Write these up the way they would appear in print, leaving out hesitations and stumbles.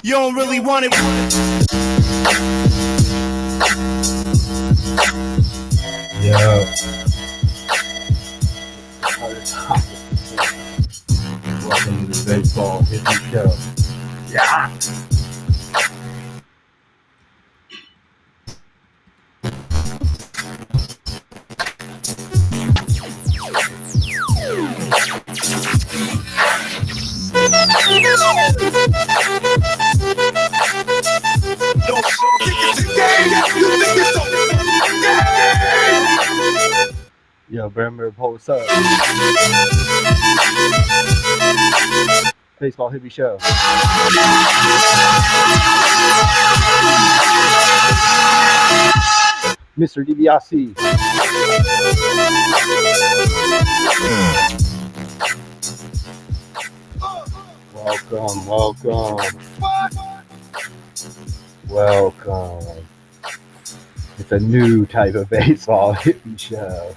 You don't really want it. Yeah. Welcome to the Baseball Hippy Show. Yeah. Yo, Brammer, what's up? Baseball Hippy Show. Mr. DiBiase. Welcome. It's a new type of baseball hippie show.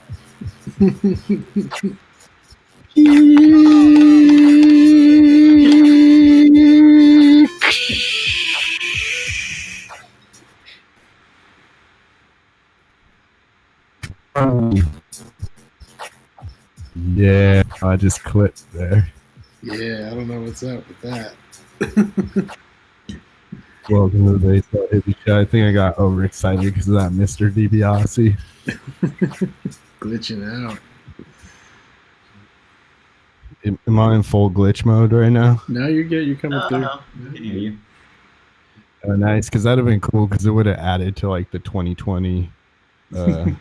Yeah, I just clipped there. Yeah, I don't know what's up with that. Welcome to the Baseball Hippie Show. I think I got overexcited because of that Mr. DiBiase. Glitching out. Am I in full glitch mode right now? No, you're good. You're coming through. I can hear you. Oh, nice, because that'd have been cool because it would have added to like the 2020 kind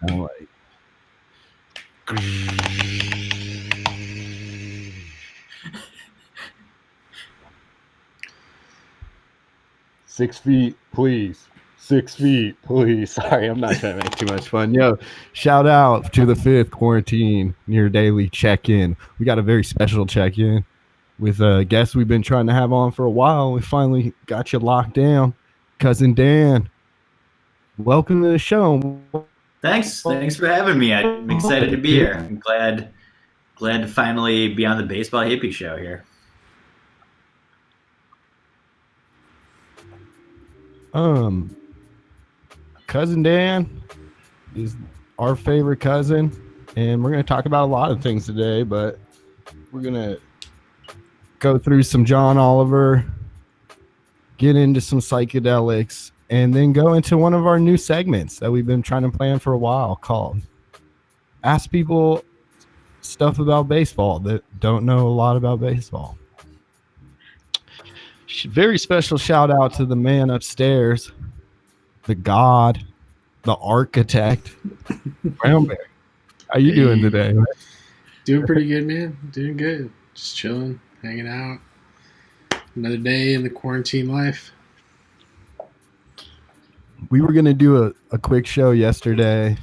of like 6 feet, please. 6 feet, please. Sorry, I'm not trying to make too much fun. Yo, shout out to the 5th Quarantine Near Daily Check-In. We got a very special check-in with a guest we've been trying to have on for a while. We finally got you locked down. Cousin Dan, welcome to the show. Thanks for having me. I'm excited to be here. I'm glad to finally be on the Baseball Hippie Show here. Cousin Dan is our favorite cousin, and we're going to talk about a lot of things today, but we're going to go through some John Oliver, get into some psychedelics, and then go into one of our new segments that we've been trying to plan for a while called Ask People Stuff About Baseball that don't know a lot about baseball. Very special shout out to the man upstairs, the god, the architect, Brownberry. How you doing today, man? Doing pretty good, man. Doing good. Just chilling, hanging out. Another day in the quarantine life. We were going to do a quick show yesterday.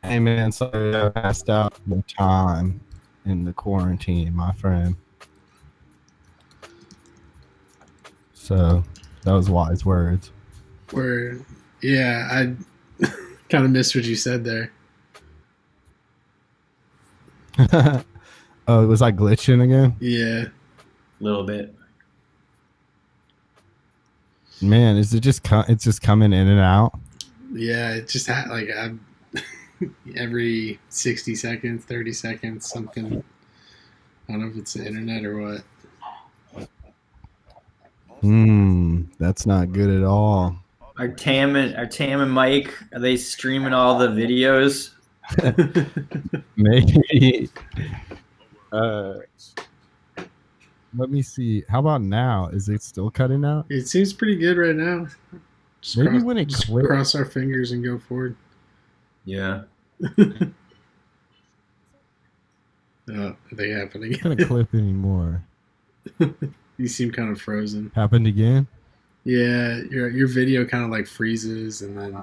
Hey, man, sorry I passed out the time in the quarantine, my friend. So that was wise words. Yeah, I kind of missed what you said there. Oh, was I glitching again? Yeah. A little bit. Man, is it just it's just coming in and out? Yeah, it just had like I'm every 60 seconds, 30 seconds, something. I don't know if it's the internet or what. That's not good at all. Are Tam and Mike, are they streaming all the videos? Maybe. Let me see. How about now? Is it still cutting out? It seems pretty good right now. Just Maybe when it clips. Cross our fingers and go forward. Yeah. Oh, they happen again. It's not gonna clip anymore. You seem kind of frozen. Happened again? Yeah, your video kind of like freezes and then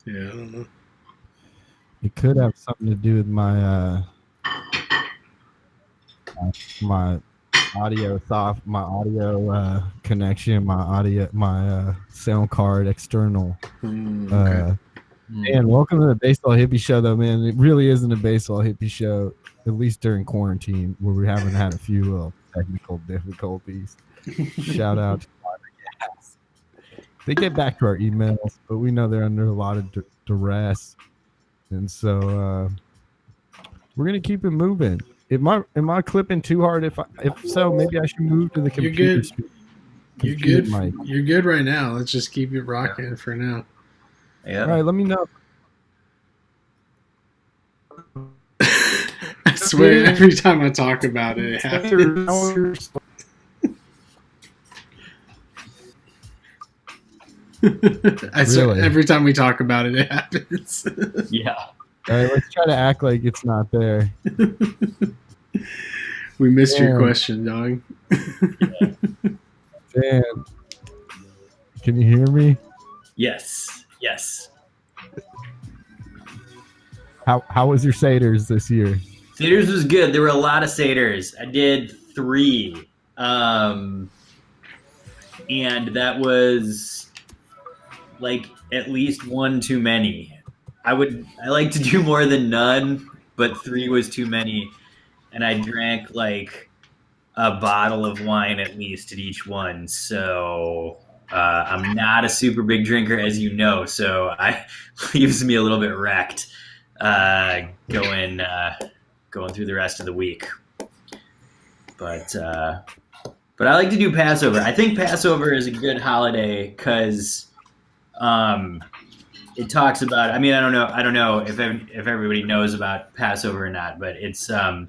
yeah, I don't know. It could have something to do with my my audio connection, my sound card external Okay. And welcome to the Baseball Hippie Show, though, man. It really isn't a Baseball Hippie Show, at least during quarantine, where we haven't had a few little technical difficulties. Shout out to Gas. They get back to our emails, but we know they're under a lot of duress. And so we're going to keep it moving. Am I clipping too hard? If so, maybe I should move to the You're computer good. speed. You're good. You're good right now. Let's just keep it rocking for now. Yeah. All right, let me know. I swear, every time I talk about it, it happens. I swear, Really? every time we talk about it, it happens. Yeah. All right, let's try to act like it's not there. We missed your question, dog. Dan, can you hear me? Yes. Yes. How was your Satyrs this year? Satyrs was good. There were a lot of Satyrs. I did 3. And that was like at least 1 too many. I like to do more than none, but 3 was too many. And I drank like a bottle of wine at least at each one. So I'm not a super big drinker, as you know. So it leaves me a little bit wrecked going through the rest of the week. But I like to do Passover. I think Passover is a good holiday because it talks about. I mean, I don't know if everybody knows about Passover or not, but it's a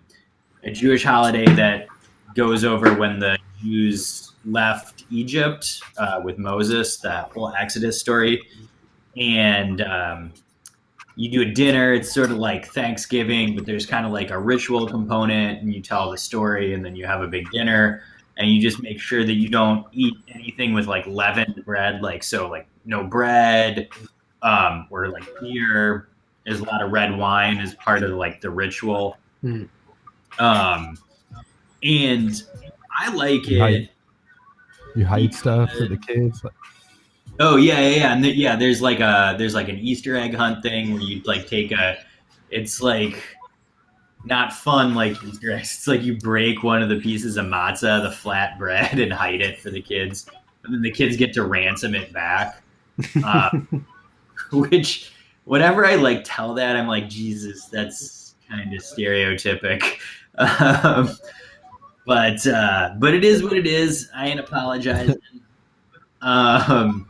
Jewish holiday that goes over when the Jews left Egypt with Moses, that whole Exodus story, and you do a dinner. It's sort of like Thanksgiving, but there's kind of like a ritual component, and you tell the story, and then you have a big dinner, and you just make sure that you don't eat anything with like leavened bread, like no bread or like beer. There's a lot of red wine as part of like the ritual. And I like it. You hide stuff for the kids. Oh yeah, and there's like an Easter egg hunt thing where you like it's like not fun like Easter eggs. It's like you break one of the pieces of matzah, the flat bread, and hide it for the kids, and then the kids get to ransom it back. Which, whenever I like tell that, I'm like, Jesus, that's kind of stereotypic. But it is what it is. I ain't apologizing. But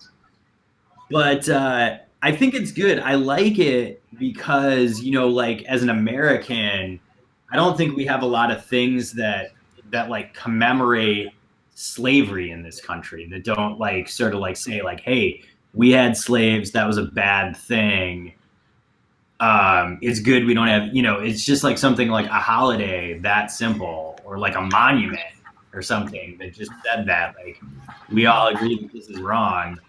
I think it's good. I like it because, like as an American, I don't think we have a lot of things that like commemorate slavery in this country that don't like sort of like say like, hey, we had slaves. That was a bad thing. It's good we don't have, it's just like something like a holiday that simple or like a monument or something that just said that like we all agree that this is wrong.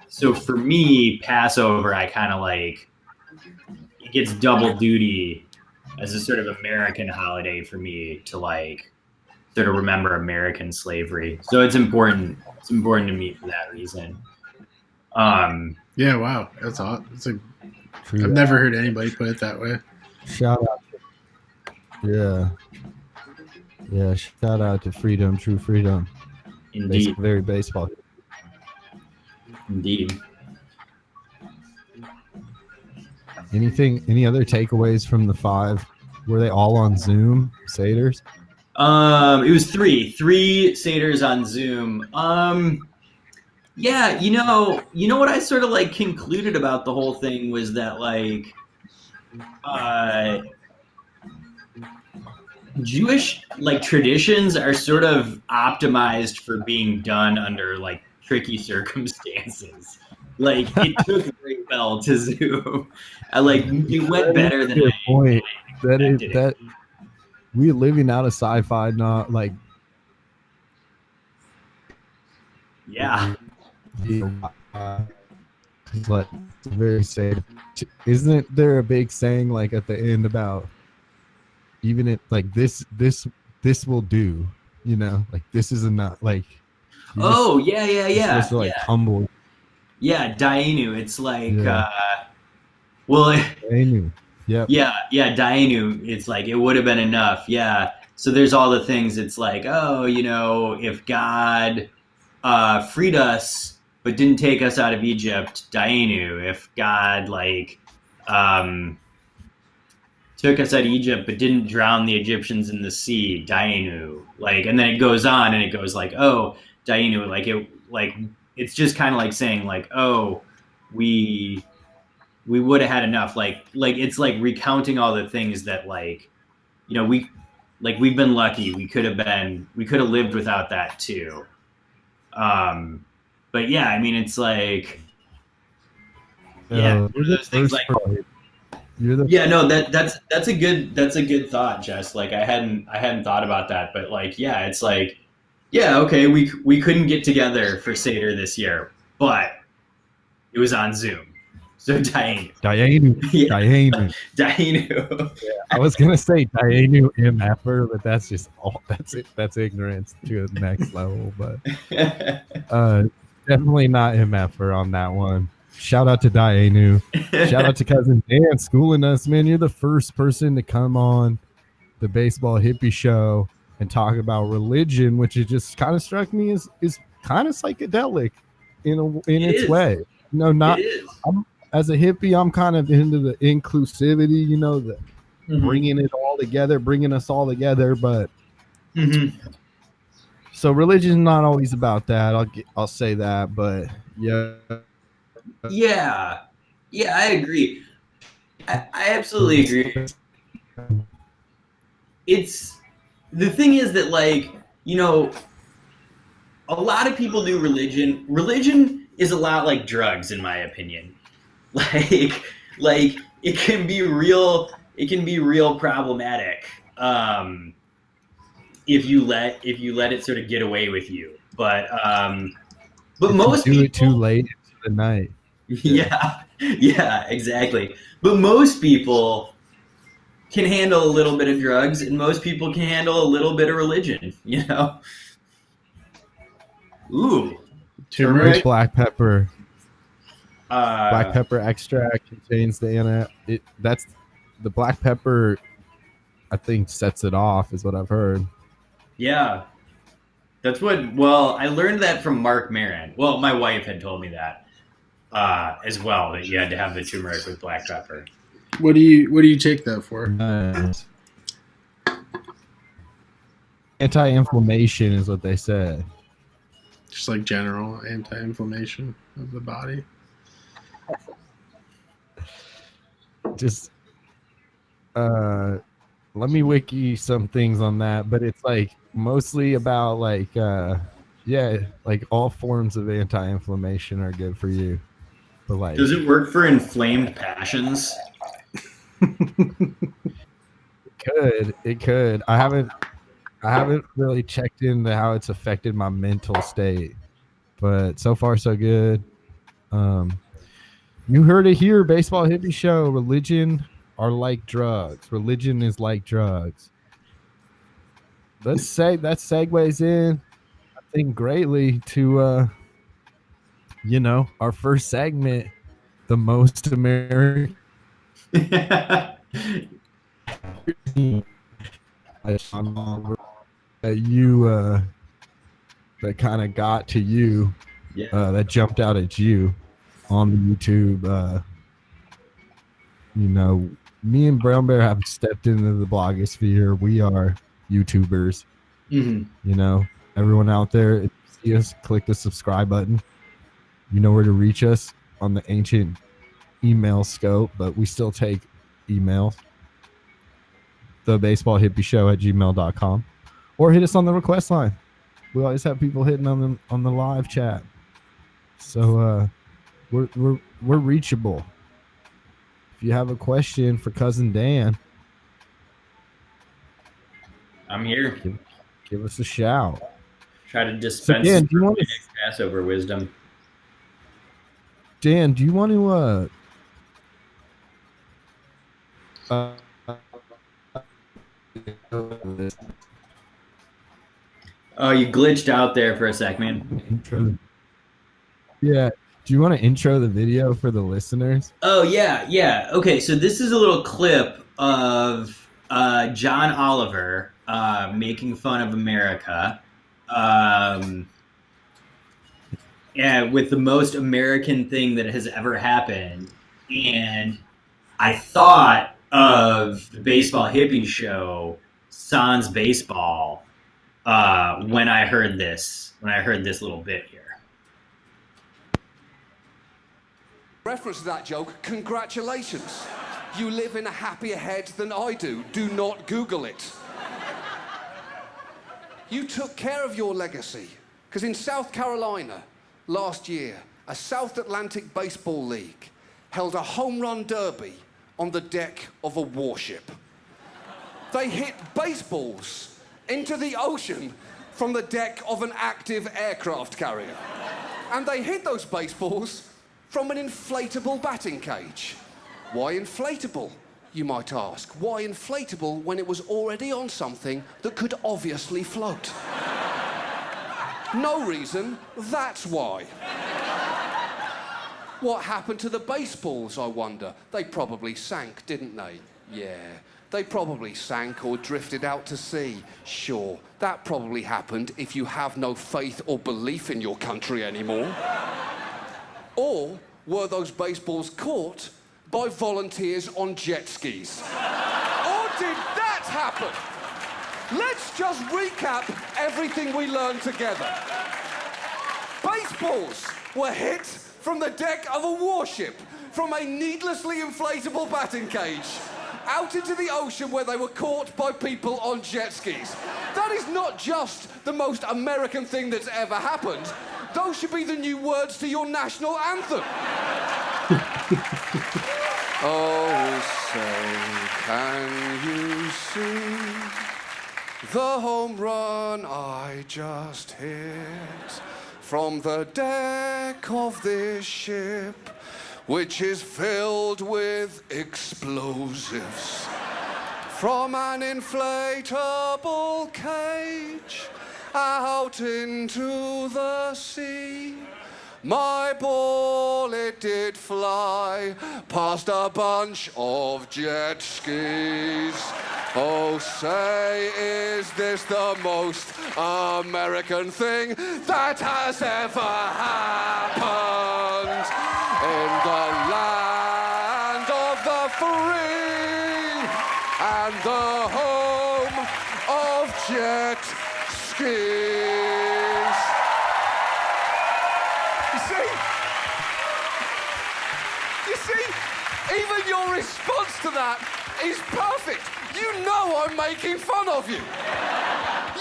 So for me, Passover, I kind of like it gets double duty as a sort of American holiday for me to like sort of remember American slavery. So it's important. It's important to me for that reason. Yeah, wow, that's hot. I've never heard anybody put it that way. Shout out. Yeah. Shout out to freedom, true freedom. Indeed. Very baseball. Indeed. Any other takeaways from the 5? Were they all on Zoom, Satyrs? It was 3 Satyrs on Zoom. Yeah, you know what I sort of like concluded about the whole thing was that like Jewish like traditions are sort of optimized for being done under like tricky circumstances. Like it took very well to Zoom. It went better than I point. That we're living out a sci-fi, not like yeah. But very safe. Isn't there a big saying like at the end about even it like this will do, like this is enough, like Oh yeah. Just to, like humble. Yeah, Dainu. It's like Yeah, well, Dainu. Yep. yeah, Dainu. It's like it would have been enough. Yeah. So there's all the things. It's like, oh, if God freed us but didn't take us out of Egypt, Dainu. If God um, took us out of Egypt but didn't drown the Egyptians in the sea, Dainu. And then it goes on and it goes like, oh, Dainu. It's just kind of like saying like, oh, we we would have had enough. It's like recounting all the things that we've been lucky. We could have lived without that too. Um, but yeah, I mean, it's like, yeah, So one you're of the those things. first Like, part. You're the yeah, no, that's a good thought, Jess. Like, I hadn't thought about that, but like, yeah, it's like, yeah, okay, we couldn't get together for Seder this year, but it was on Zoom, so Dainu, Dainu. yeah, Dainu. Dainu. I was gonna say Dainu MFer, but that's just that's it. That's ignorance to the next level. But uh, definitely not MFer on that one. Shout out to Dainu. Shout out to cousin Dan schooling us, man. You're the first person to come on the baseball hippie show and talk about religion, which it just kind of struck me as kind of psychedelic in It its is. way. It Not is. I'm as a hippie, I'm kind of into the inclusivity, the Mm-hmm. bringing it all together, bringing us all together. But Mm-hmm. so religion's not always about that. I'll say that, but yeah, Yeah. Yeah, I agree. I absolutely agree. It's the thing is that a lot of people do religion. Religion is a lot like drugs, in my opinion. Like it can be real problematic if you let it sort of get away with you. But if you most do it too people, late into the night, yeah. yeah, yeah, exactly. But most people can handle a little bit of drugs, and most people can handle a little bit of religion. Ooh, Which Turmeric. turmeric. black Uh, pepper extract contains the that's the black pepper, I think, sets it off, is what I've heard. yeah, that's what. Well, I learned that from Mark Maron. Well, my wife had told me that as well, that you had to have the turmeric with black pepper. What do you take that for? Nice. Anti-inflammation is what they said. Just like general anti-inflammation of the body. Just let me wiki some things on that, but it's like mostly about yeah, like all forms of anti-inflammation are good for you. But like Does it work for inflamed passions? it could. I haven't really checked into how it's affected my mental state, but so far so good. Um, you heard it here, baseball hippie show. Religion are like drugs. Religion is like drugs. Let's say that segues in, I think, greatly to our first segment, the most American team. That you that kind of got to you, Yeah. that jumped out at you on the YouTube. You know, me and Brown Bear have stepped into the blogosphere. We are YouTubers. Hmm. Everyone out there, if you see us, click the subscribe button. You know where to reach us on the ancient email scope, but we still take emails. The baseball hippie show at gmail.com, or hit us on the request line. We always have people hitting on the live chat. So we're reachable. If you have a question for cousin Dan, I'm here. give us a shout. Try to So dispense Dan, Passover wisdom. Do you want to Oh, you glitched out there for a sec, man. yeah, Do you want to intro the video for the listeners? Oh yeah. Okay, so this is a little clip of John Oliver making fun of America, um, and with the most American thing that has ever happened. And I thought of the baseball hippie show, Sans Baseball, when I heard this. When I heard this little bit here. Reference to that joke, congratulations. You live in a happier head than I do. Do not Google it. You took care of your legacy. Because in South Carolina, last year, a South Atlantic Baseball League held a home run derby on the deck of a warship. They hit baseballs into the ocean from the deck of an active aircraft carrier. And they hit those baseballs from an inflatable batting cage. Why inflatable, you might ask? Why inflatable when it was already on something that could obviously float? No reason, that's why. What happened to the baseballs, I wonder? They probably sank, didn't they? Yeah, they probably sank or drifted out to sea. Sure, that probably happened if you have no faith or belief in your country anymore. Or were those baseballs caught by volunteers on jet skis? Or did that happen? Let's just recap everything we learned together. Baseballs were hit from the deck of a warship, from a needlessly inflatable batting cage, out into the ocean where they were caught by people on jet skis. That is not just the most American thing that's ever happened. Those should be the new words to your national anthem. Oh, say, can you see the home run I just hit from the deck of this ship, which is filled with explosives from an inflatable cage out into the sea. My ball, it did fly past a bunch of jet skis. Oh, say, is this the most American thing that has ever happened in the land of the free and the home of jet skis? You see, even your response to that is perfect. You know I'm making fun of you.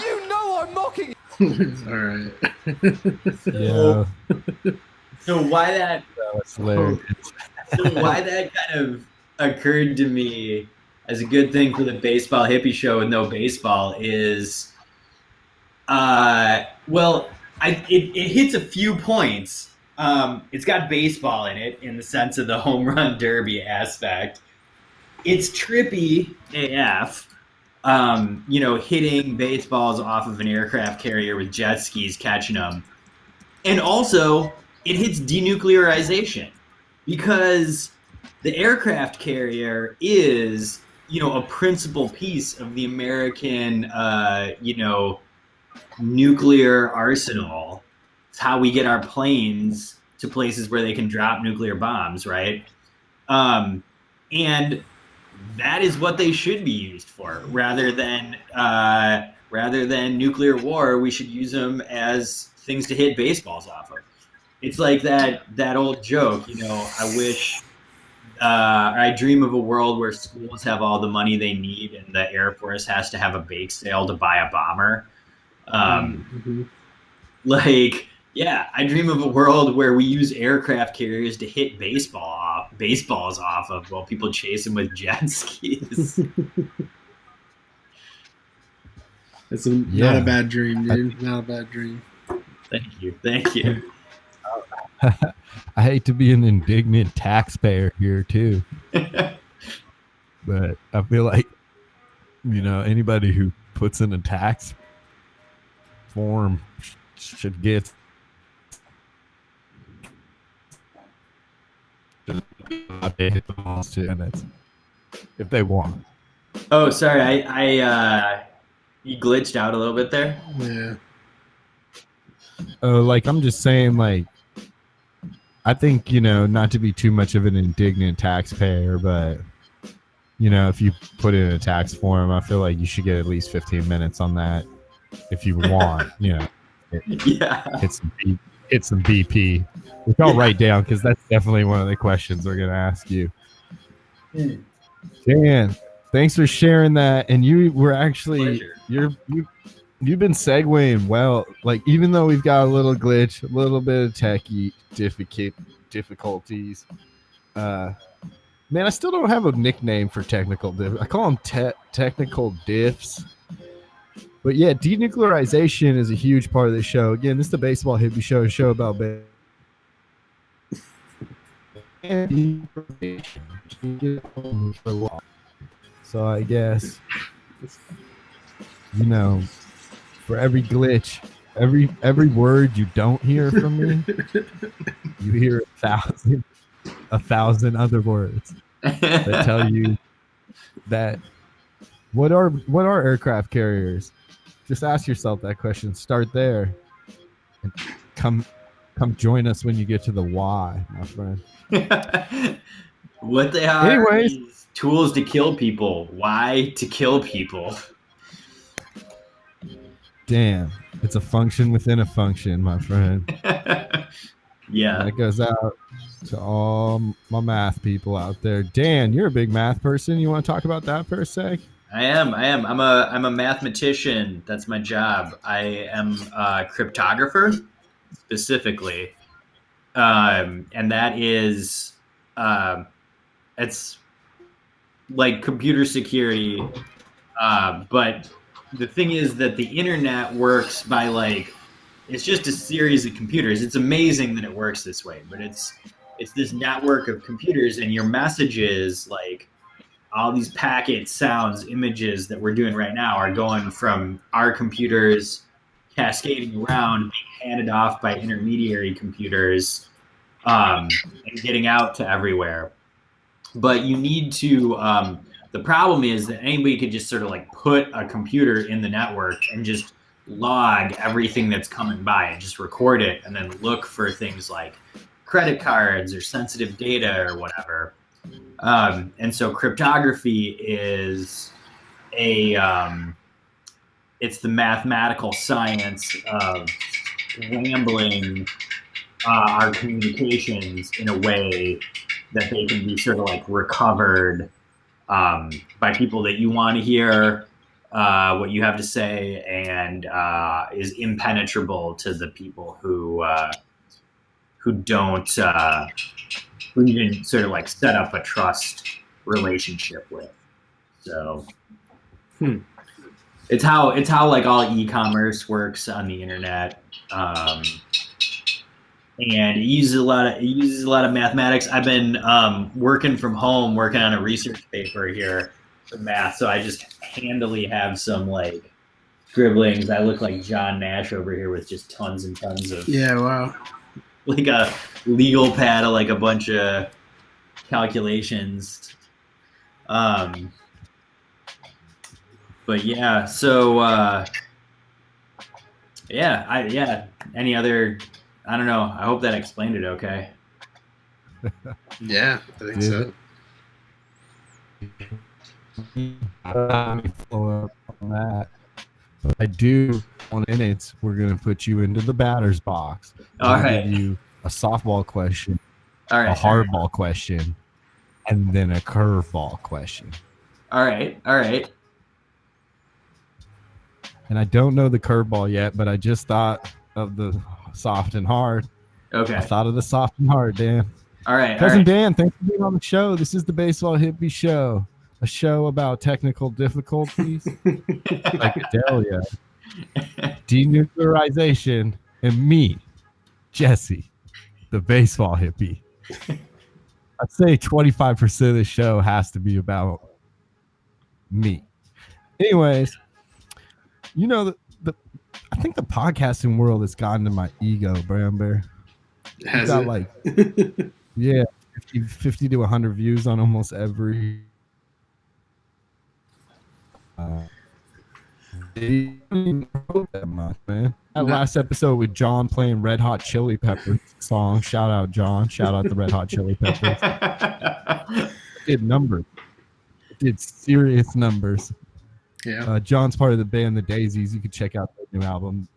You know I'm mocking you. All right. Yeah. So why that? That's hilarious. So why that kind of occurred to me as a good thing for the baseball hippie show with no baseball is, it hits a few points. It's got baseball in it in the sense of the home run derby aspect. It's trippy AF. Hitting baseballs off of an aircraft carrier with jet skis, catching them. And also, it hits denuclearization because the aircraft carrier is, a principal piece of the American, nuclear arsenal. It's how we get our planes to places where they can drop nuclear bombs, right? And that is what they should be used for, rather than nuclear war. We should use them as things to hit baseballs off of. It's like that old joke, I wish, I dream of a world where schools have all the money they need and the Air Force has to have a bake sale to buy a bomber. I dream of a world where we use aircraft carriers to hit baseballs off of while people chase them with jet skis. It's not a bad dream, dude. Not a bad dream. Thank you. I hate to be an indignant taxpayer here too, but I feel like anybody who puts in a tax form should get They hit the ball 2 minutes if they want. Oh, sorry. I you glitched out a little bit there. Yeah. Like I'm just saying, like I think not to be too much of an indignant taxpayer, but if you put in a tax form, I feel like you should get at least 15 minutes on that if you want. Yeah. Hit some BP, which I'll write down because that's definitely one of the questions they're gonna ask you. Dan, thanks for sharing that. And you were actually Pleasure. you've been segueing well. Like even though we've got a little glitch, a little bit of techie difficulties. Man, I still don't have a nickname for technical diff. I call them technical diffs. But yeah, denuclearization is a huge part of the show. Again, this is the Baseball Hippie Show, a show about so I guess for every glitch, every word you don't hear from me, you hear a thousand other words that tell you that what are aircraft carriers? Just ask yourself that question. Start there, and come join us when you get to the why, my friend. What they are Anyways, is tools to kill people. Why to kill people? damn, it's a function within a function, my friend. Yeah. That goes out to all my math people out there. Dan, you're a big math person. You want to talk about that for a sec? I am. I'm a mathematician. That's my job. I am a cryptographer specifically, and that is, it's like computer security. But the thing is that the internet works by it's just a series of computers. It's amazing that it works this way, but it's this network of computers, and your messages all these packets, sounds, images that we're doing right now are going from our computers, cascading around, being handed off by intermediary computers, and getting out to everywhere. But you need to. The problem is that anybody could just sort of put a computer in the network and just log everything that's coming by and just record it and then look for things like credit cards or sensitive data or whatever. And so cryptography is it's the mathematical science of rambling our communications in a way that they can be sort of recovered by people that you want to hear what you have to say, and is impenetrable to the people who don't who you can sort of set up a trust relationship with. So it's how all e-commerce works on the internet, and it uses a lot of mathematics. I've been working from home, working on a research paper here for math, so I just handily have some scribblings. I look like John Nash over here with just tons and tons of Wow. a legal pad of a bunch of calculations. But yeah, so any other, I don't know, I hope that explained it okay. Yeah, I think so. Follow up on that. I do. On minutes, we're gonna put you into the batter's box. All We'll right. give you a softball question, All right. a hardball question, and then a curveball question. All right. All right. And I don't know the curveball yet, but I just thought of the soft and hard. Okay. I thought of the soft and hard, Dan. All right. Cousin all right. Dan, thanks for being on the show. This is the Baseball Hippie Show, a show about technical difficulties, psychedelia, denuclearization, and me, Jesse, the baseball hippie. I'd say 25% of the show has to be about me. Anyways, I think the podcasting world has gotten to my ego, Bram Bear. Has got it? yeah, 50 to 100 views on almost every they don't even promote that much, man. That No. last episode with John playing Red Hot Chili Peppers song. Shout out John. Shout out the Red Hot Chili Peppers. It did numbers. It did serious numbers. Yeah. John's part of the band The Daisies. You can check out their new album.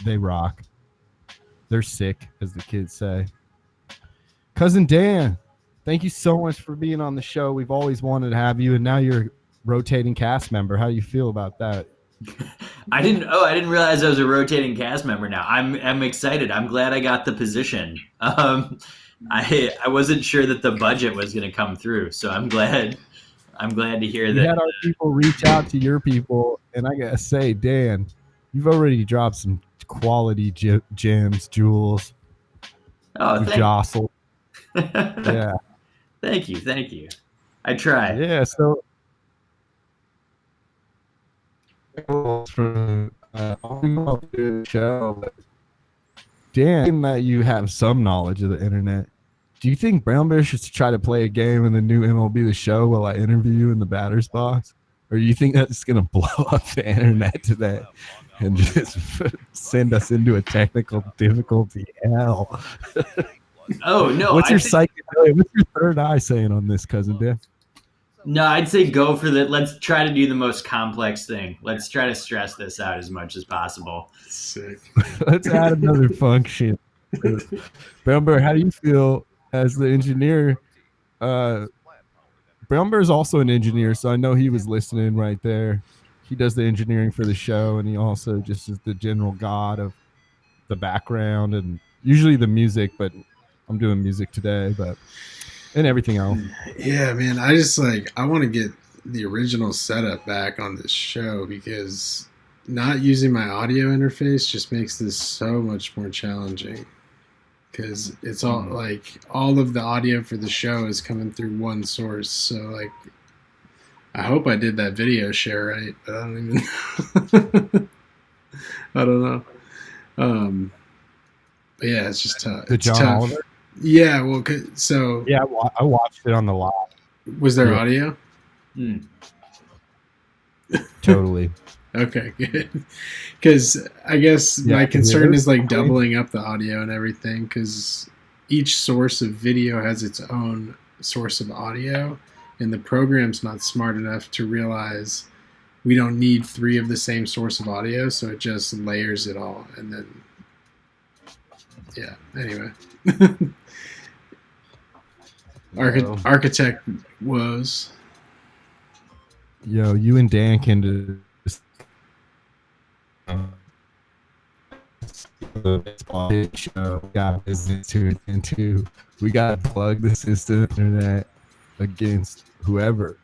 They rock. They're sick, as the kids say. Cousin Dan, thank you so much for being on the show. We've always wanted to have you, and now you're a rotating cast member. How do you feel about that? I didn't realize I was a rotating cast member now. I'm excited. I'm glad I got the position. I wasn't sure that the budget was going to come through, so I'm glad to hear We that. had our people reach out to your people, and I gotta say, Dan, you've already dropped some quality gems, jewels. Oh, You jostled. Yeah. Thank you. I try. Yeah. So from the show, Dan, that you have some knowledge of the internet. Do you think Brown Bear should try to play a game in the new MLB The Show while I interview you in the batter's box? Or do you think that's going to blow up the internet today and just send us into a technical difficulty hell? Oh, no. What's your third eye saying on this, Cousin Dan? No, I'd say go for the. Let's try to do the most complex thing. Let's try to stress this out as much as possible. Sick. Let's add another function. Brown Bear, how do you feel as the engineer? Brown Bear is also an engineer, so I know he was listening right there. He does the engineering for the show, and he also just is the general god of the background and usually the music, but I'm doing music today, and everything else. Yeah, man. I want to get the original setup back on this show because not using my audio interface just makes this so much more challenging. Because it's all all of the audio for the show is coming through one source. So I hope I did that video share right, but I don't even. I don't know. But yeah, it's just tough. The John Oliver? Yeah, well, so yeah, I watched it on the live. Was there audio? Totally. Okay, good. Because I guess my concern is doubling up the audio and everything. Because each source of video has its own source of audio, and the program's not smart enough to realize we don't need 3 of the same source of audio, so it just layers it all, and then anyway. Architect woes. Yo, you and Dan can do the show. We got business to attend to. We got to plug the system internet against whoever.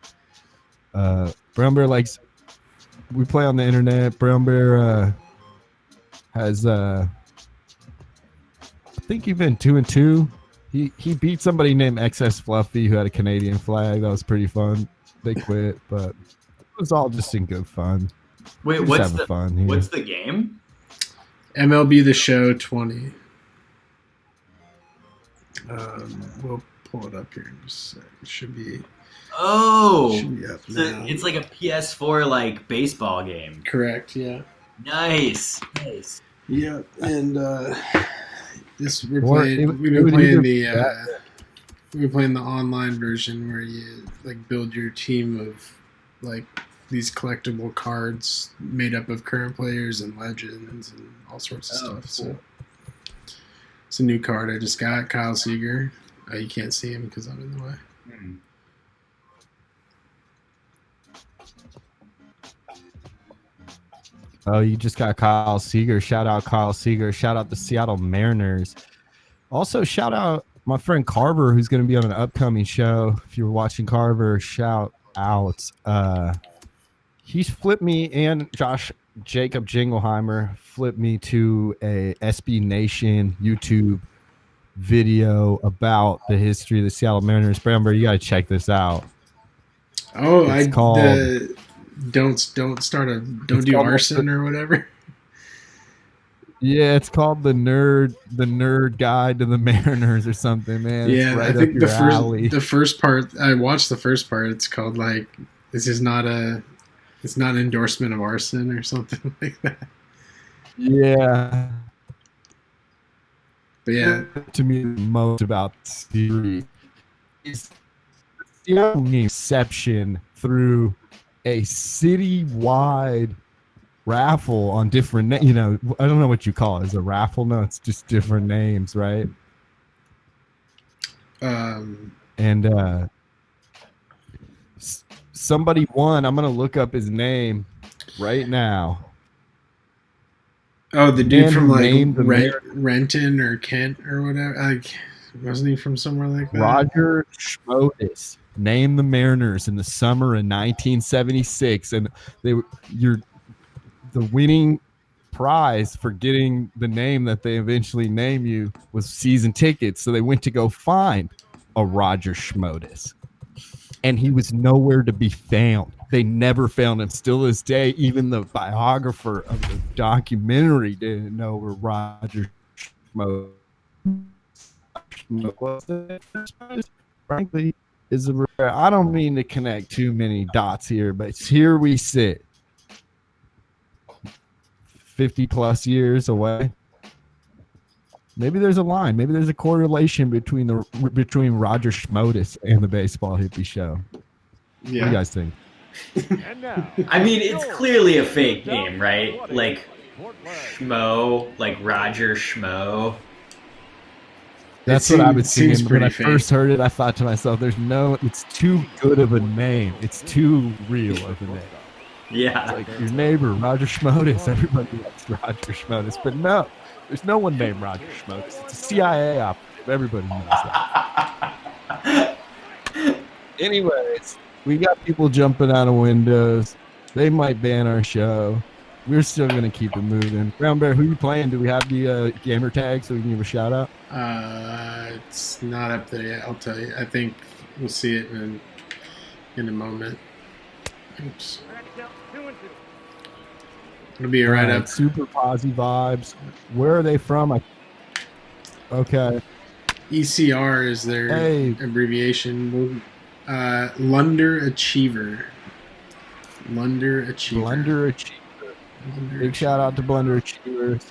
Brown Bear we play on the internet. Brown Bear has I think you've been 2-2. He beat somebody named XS Fluffy who had a Canadian flag. That was pretty fun. They quit, but it was all just in good fun. Wait, what's the game? MLB The Show 20. We'll pull it up here in just a sec. It should be. Oh, should be up now. It's like a PS4 baseball game. Correct. Yeah. Nice. Yeah, and we've been playing the online version where you build your team of these collectible cards made up of current players and legends and all sorts of stuff. Cool. So it's a new card I just got, Kyle Seager. You can't see him because I'm in the way. Oh, you just got Kyle Seager. Shout out Kyle Seager. Shout out the Seattle Mariners. Also, shout out my friend Carver, who's going to be on an upcoming show. If you were watching Carver, shout out. He's flipped me and Jacob Jingleheimer flipped me to a SB Nation YouTube video about the history of the Seattle Mariners. Bramber, you got to check this out. Oh, it's called don't do arson or whatever. Yeah, it's called the Nerd Guide to the Mariners or something, man. It's Yeah, I right up think your alley. the first part I watched the first part. It's called like this is not a it's not an endorsement of arson or something like that. Yeah. But yeah, To me, the most about the series is the only exception through a citywide raffle on different, I don't know what you call it. Is a raffle? No, it's just different names, right? um, And somebody won. I'm gonna look up his name right now. oh, the dude Man from who like named the mayor Renton or Kent or whatever. Like, wasn't he from somewhere like that? Roger Schmotis named the Mariners in the summer of 1976, and you're the winning prize for getting the name that they eventually name you was season tickets. So they went to go find a Roger Schmotis, and he was nowhere to be found. They never found him. Still this day, even the biographer of the documentary didn't know where Roger Schmotis was. Frankly, is a rare. I don't mean to connect too many dots here, but here we sit, 50 plus years away. Maybe there's a line. Maybe there's a correlation between Roger Schmotis and the Baseball Hippie Show. What do you guys think? I mean, it's clearly a fake name, right? Like Schmo, like Roger Schmo. That's what I was seems thinking. When I pretty first fake. heard it, I thought to myself, it's too good of a name. It's too real of a name. Yeah. It's like your neighbor, Roger Schmotis. Everybody likes Roger Schmotis. But no, there's no one named Roger Schmotis. It's a CIA operative. Everybody knows that. Anyways, we got people jumping out of windows. They might ban our show. We're still going to keep it moving. Brown Bear, who you playing? Do we have the gamer tag so we can give a shout out? It's not up there yet. I'll tell you. I think we'll see it in a moment. Oops. It'll be right up. Super Posy vibes. Where are they from? Okay. ECR is their abbreviation. Lunder Achiever. Lunder Achiever. Blunder Achiever. Big shout out to Blunder Achievers.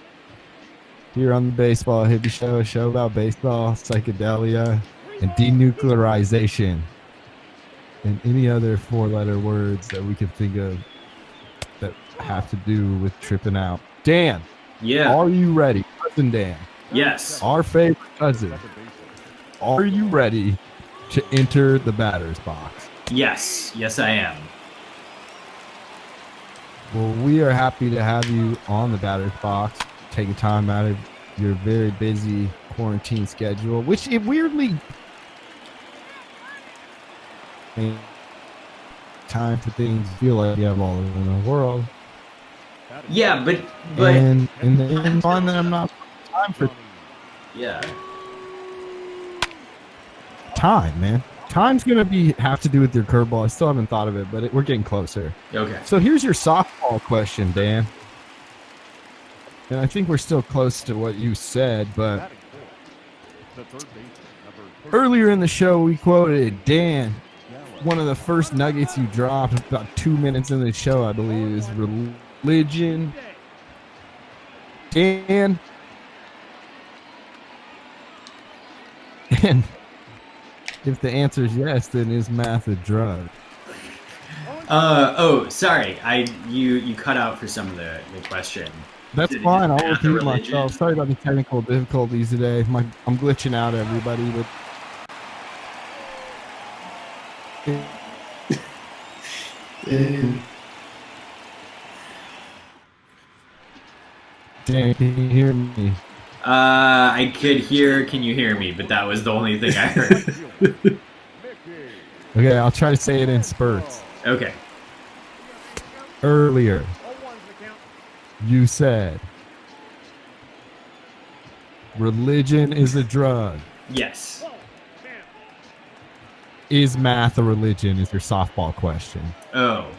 Here on the Baseball Hippie Show, a show about baseball, psychedelia, and denuclearization, and any other four-letter words that we could think of that have to do with tripping out. Dan, Yeah. are you ready? Cousin Dan. Yes. Our favorite cousin. Are you ready to enter the batter's box? Yes. Yes, I am. Well, we are happy to have you on the batter's box, taking time out of your very busy quarantine schedule, which it weirdly time for things feel like you have all over the world. Yeah, but and then fun that I'm not time for yeah. Time, man. Time's gonna have to do with your curveball. I still haven't thought of it, but we're getting closer. Okay. So here's your softball question, Dan. And I think we're still close to what you said, but earlier in the show we quoted Dan. One of the first nuggets you dropped about 2 minutes into the show, I believe, is religion. Dan. And if the answer is yes, then is math a drug? Oh, sorry. You cut out for some of the question. That's fine. I'll repeat myself. Sorry about the technical difficulties today. I'm glitching out, everybody. But Dan, can you hear me? I could hear. Can you hear me? But that was the only thing I heard. Okay, I'll try to say it in spurts. Okay. Earlier, you said religion is a drug. Yes. Is math a religion? Is your softball question. Oh.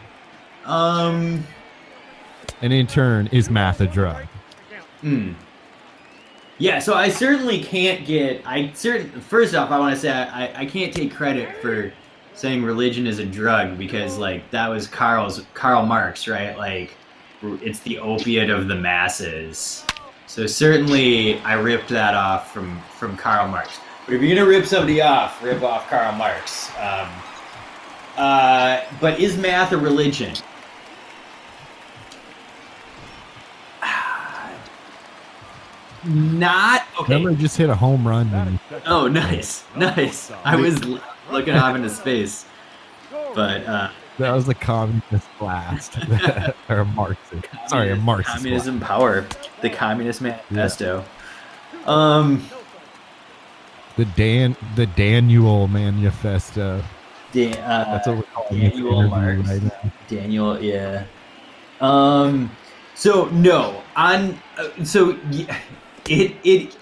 And in turn, is math a drug? Yeah, so I certainly can't get. First off, I want to say I can't take credit for saying religion is a drug because like that was Karl Marx, right? Like it's the opiate of the masses. So certainly I ripped that off from Karl Marx. But if you're gonna rip somebody off, rip off Karl Marx. But is math a religion? Not okay. Remember, just hit a home run. Oh, nice. I was looking off into space, but That was the communist blast, or a Marxist. Sorry, a Marxist. Communism blast. power, the Communist Manifesto. The Daniel Manifesto. That's what we're calling this Daniel interview Marx. right now. Daniel, yeah. So no, it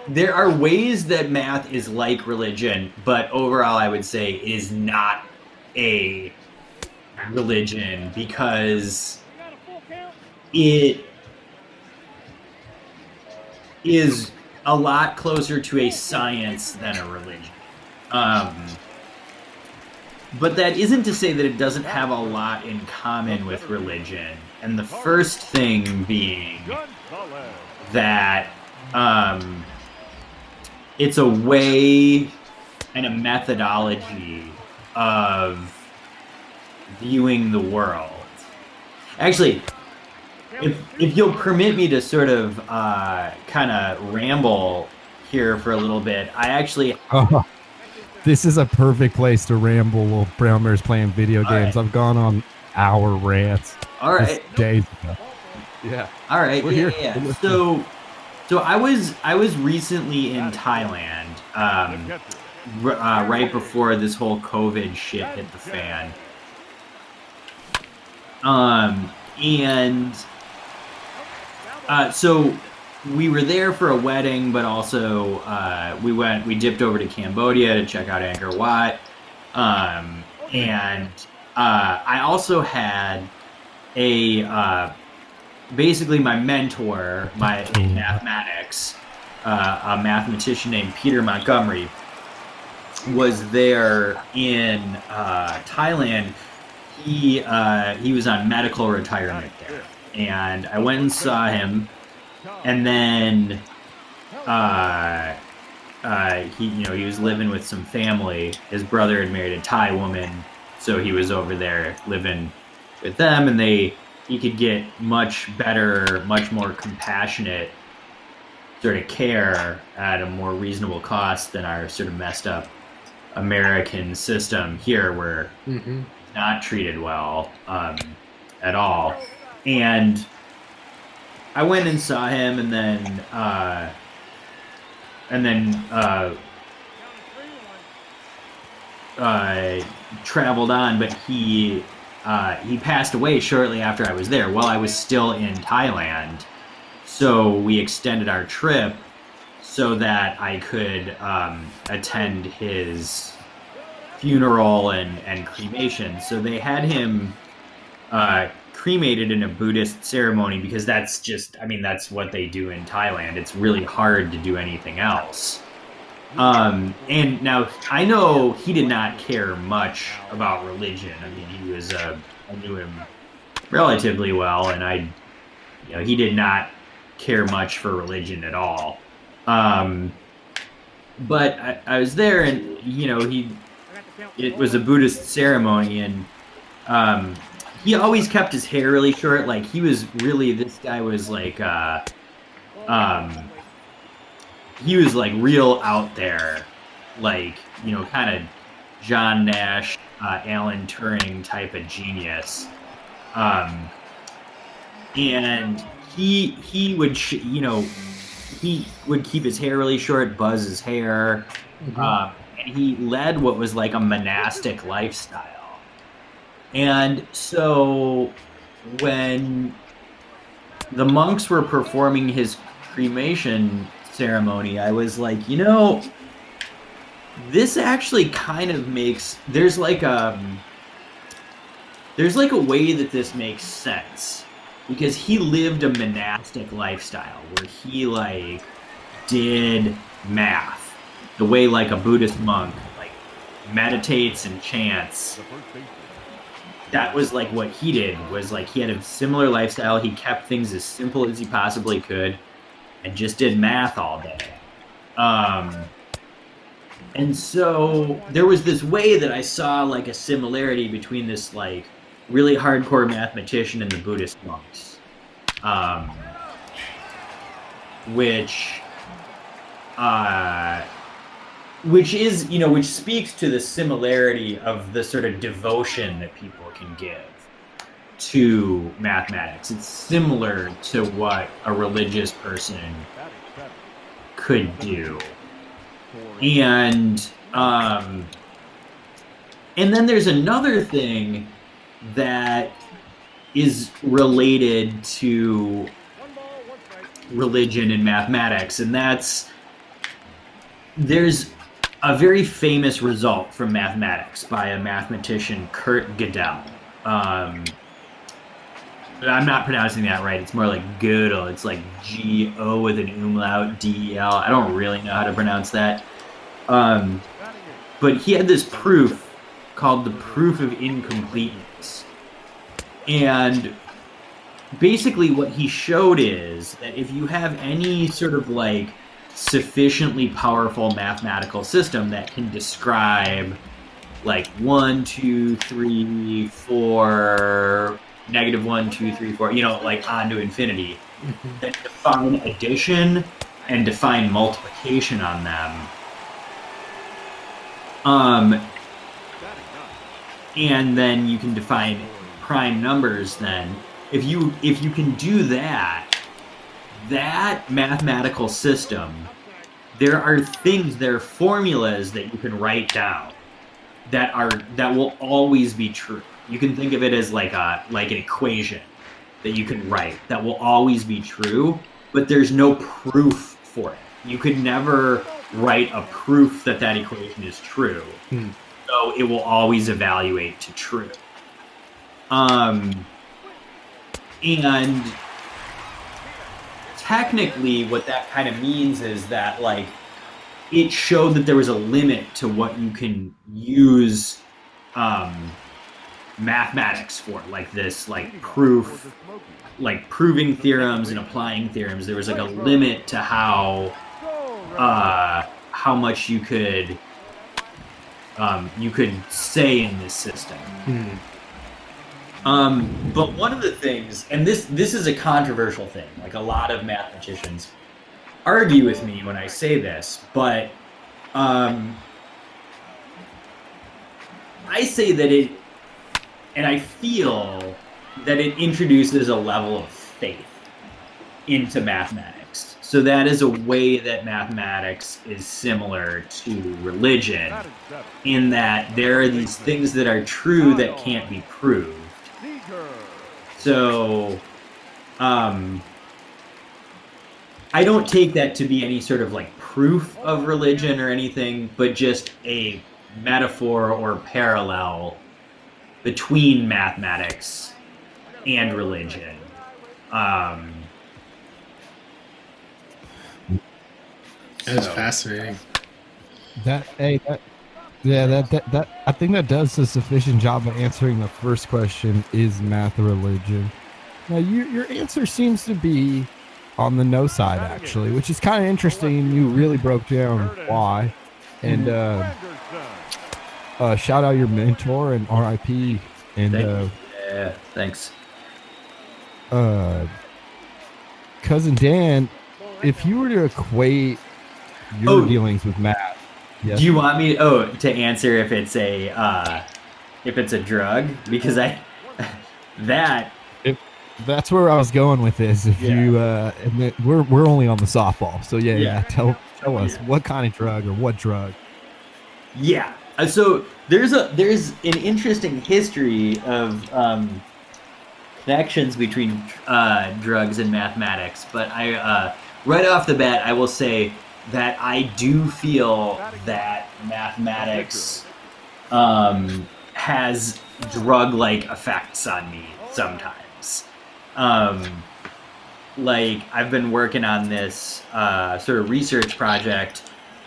there are ways that math is like religion, but overall I would say it is not a religion because it is a lot closer to a science than a religion. But that isn't to say that it doesn't have a lot in common with religion. And the first thing being that it's a way and a methodology of viewing the world. Actually, if you'll permit me to sort of kind of ramble here for a little bit, I actually... This is a perfect place to ramble while Brown Bear's playing video games. Right. I've gone on hour rants. All right. Days ago. Yeah. All right. We're Yeah, here. yeah. So I was recently in Thailand, right before this whole COVID shit hit the fan. So we were there for a wedding, but also we dipped over to Cambodia to check out Angkor Wat, and I also had basically my mentor, in mathematics, a mathematician named Peter Montgomery, was there in Thailand. He was on medical retirement there, and I went and saw him. And then he was living with some family. His brother had married a Thai woman, so he was over there living with them, and he could get much better, much more compassionate sort of care at a more reasonable cost than our sort of messed up American system here, where not treated well at all. And I went and saw him, and then traveled on. But he passed away shortly after I was there, while I was still in Thailand. So we extended our trip so that I could attend his funeral and cremation. So they had him cremated in a Buddhist ceremony because that's what they do in Thailand. It's really hard to do anything else. And now I know he did not care much about religion. I mean, I knew him relatively well, and he did not care much for religion at all. But I was there, and it was a Buddhist ceremony, and he always kept his hair really short. Like this guy was like, he was like real out there, like, kind of John Nash, Alan Turing type of genius. And he would, he would keep his hair really short, buzz his hair. And he led what was like a monastic lifestyle. And so when the monks were performing his cremation ceremony, I was like, this actually kind of makes, there's like a way that this makes sense. because he lived a monastic lifestyle where he like did math the way like a Buddhist monk like meditates and chants. That was like what he did, was like he had a similar lifestyle. He kept things as simple as he possibly could and just did math all day. And so there was this way that I saw like a similarity between this like really hardcore mathematician and the Buddhist monks, which is, you know, which speaks to the similarity of the sort of devotion that people can give to mathematics. It's similar to what a religious person could do. And then there's another thing that is related to religion and mathematics, and that's there's a very famous result from mathematics by a mathematician, Kurt Gödel. I'm not pronouncing that right. It's more like Gödel. It's like G-O with an umlaut, D-E-L. I don't really know how to pronounce that. But he had this proof called the proof of incompleteness. And basically what he showed is that if you have any sort of like sufficiently powerful mathematical system that can describe like 1, 2, 3, 4, negative 1, 2, 3, 4, you know, like on to infinity, that define addition and define multiplication on them. And then you can define prime numbers then. If you can do that mathematical system, there are formulas that you can write down that will always be true. You can think of it as like an equation that you can write that will always be true, but there's no proof for it. You could never write a proof that equation is true. So it will always evaluate to true. And technically what that kind of means is that like it showed that there was a limit to what you can use mathematics for, like this like proof, like proving theorems and applying theorems. There was like a limit to how much you could say in this system. But one of the things, and this is a controversial thing, like a lot of mathematicians argue with me when I say this, but I say that and I feel that it introduces a level of faith into mathematics. So that is a way that mathematics is similar to religion, in that there are these things that are true that can't be proved. So, I don't take that to be any sort of like proof of religion or anything, but just a metaphor or parallel between mathematics and religion. That's fascinating. That I think that does a sufficient job of answering the first question: is math a religion? Now, your answer seems to be on the no side, actually, which is kind of interesting. You really broke down why, and shout out your mentor and RIP. And thanks. Cousin Dan, if you were to equate your dealings with math, yes. Do you want me to answer if it's a drug? Because that's where I was going with this. If you and we're only on the softball, so tell us what kind of drug or what drug. Yeah. So there's an interesting history of connections between drugs and mathematics, but I right off the bat I will say that I do feel that mathematics has drug-like effects on me sometimes. like I've been working on this sort of research project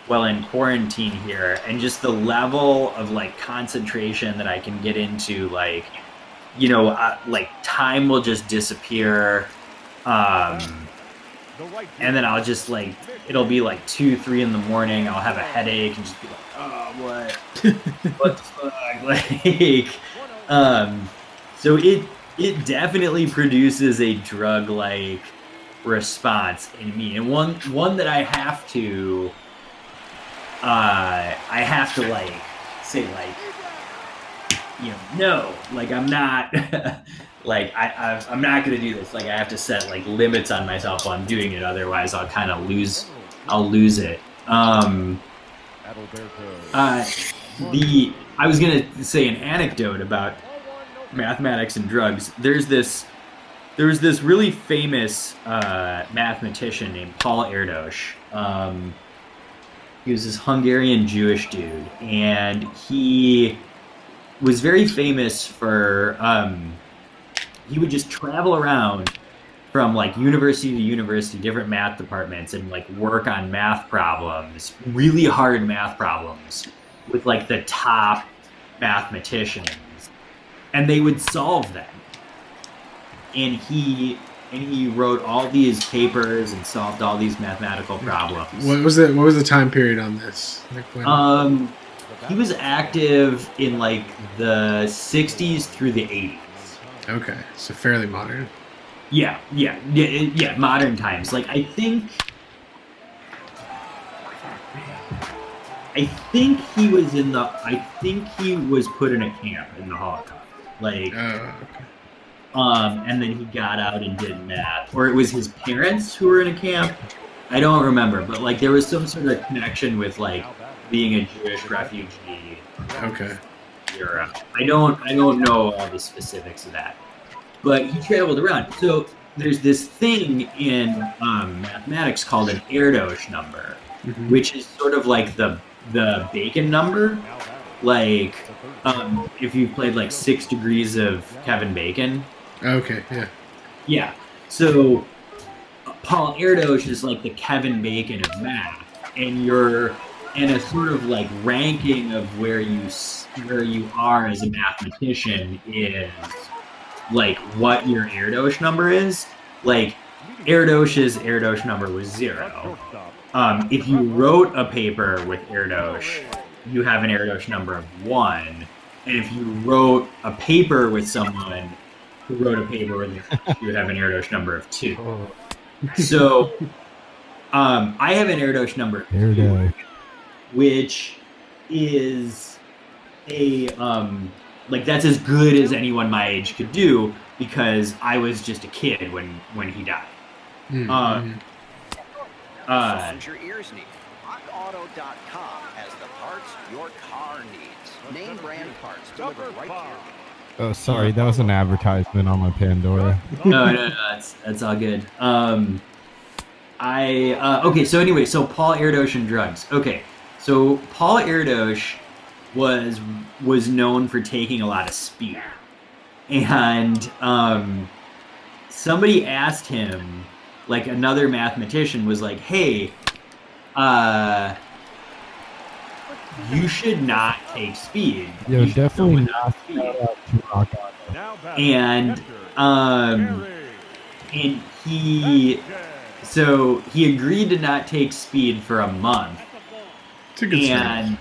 while in quarantine here, and just the level of like concentration that I can get into, like, you know, like time will just disappear, and then I'll just like, it'll be like 2-3 in the morning, I'll have a headache and just be like, oh, what what the fuck, like, so it definitely produces a drug like response in me, and one that I have to like say, like, you know, no, like I'm not like I'm not gonna do this. Like I have to set like limits on myself while I'm doing it, otherwise I'll kind of lose it. I was gonna say an anecdote about mathematics and drugs. There was this really famous mathematician named Paul Erdős. He was this Hungarian Jewish dude, and he was very famous for he would just travel around from like university to university, different math departments, and like work on math problems, really hard math problems with like the top mathematicians, and they would solve them. And he wrote all these papers and solved all these mathematical problems. What was the time period on this? Like when? He was active in like the 60s through the 80s. Okay, so fairly modern. Yeah, modern times. Like I think he was put in a camp in the Holocaust. Like, okay. And then he got out and did math, or it was his parents who were in a camp. I don't remember, but like there was some sort of connection with like being a Jewish refugee. Okay. Europe. I don't know all the specifics of that, but he traveled around. So there's this thing in mathematics called an Erdős number, which is sort of like the Bacon number. Like if you played like 6 Degrees of Kevin Bacon. Okay. Yeah. Yeah. So Paul Erdős is like the Kevin Bacon of math, and you're in a sort of like ranking of where you are as a mathematician is like what your Erdős number is. Like Erdős's Erdős number was 0. If you wrote a paper with Erdős, you have an Erdős number of 1, and if you wrote a paper with someone who wrote a paper with you, you would have an Erdős number of 2. So I have an Erdős number 2, which is a like that's as good as anyone my age could do, because I was just a kid when he died. Your ears need. RockAuto.com has the parts your car needs. Name brand parts delivered right to your door. Oh, sorry, that was an advertisement on my Pandora. No, that's all good. Okay, so anyway, so Paul Erdős and drugs. Okay, so Paul Erdős was known for taking a lot of speed, and somebody asked him, like another mathematician was like, hey, you should not take speed. Yo, You should definitely go without not speed. shout out to Rock Auto. And he agreed to not take speed for a month. It's a good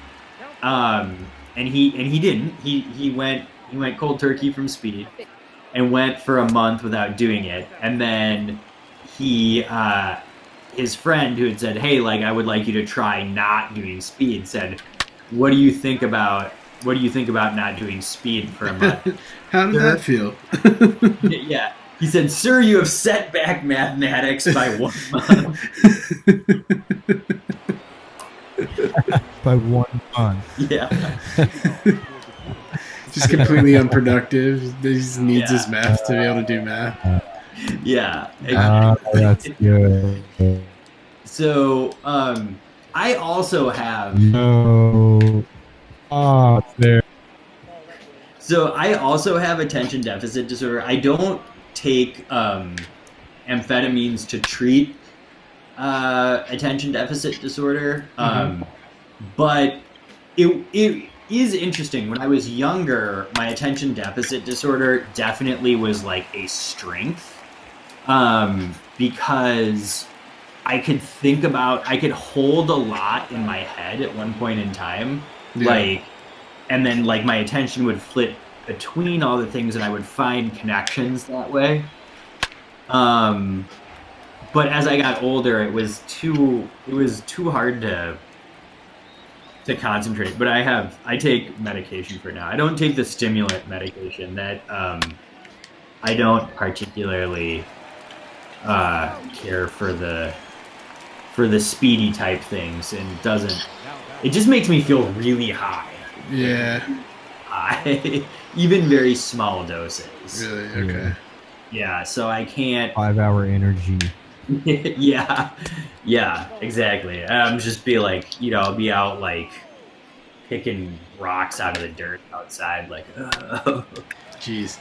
And he didn't. He went cold turkey from speed and went for a month without doing it. And then his friend who had said, hey, like I would like you to try not doing speed, said, what do you think about not doing speed for a month? How did that feel? Yeah. He said, sir, you have set back mathematics by 1 month. By 1 month. Yeah. Just completely unproductive. He just needs his math to be able to do math. Yeah. That's good. So, I also have... No. Oh, it's there. So I also have attention deficit disorder. I don't take amphetamines to treat attention deficit disorder, but it is interesting. When I was younger, my attention deficit disorder definitely was like a strength, because I could hold a lot in my head at one point in time, and then like my attention would flip between all the things and I would find connections that way. But as I got older, it was too hard to concentrate. But I take medication for now. I don't take the stimulant medication that I don't particularly care for the speedy type things, and it just makes me feel really high. Yeah. High. Even very small doses. Really? Okay. Yeah, so I can't 5-hour energy. yeah, exactly. I'm just be like, I'll be out like picking rocks out of the dirt outside, like, Jeez.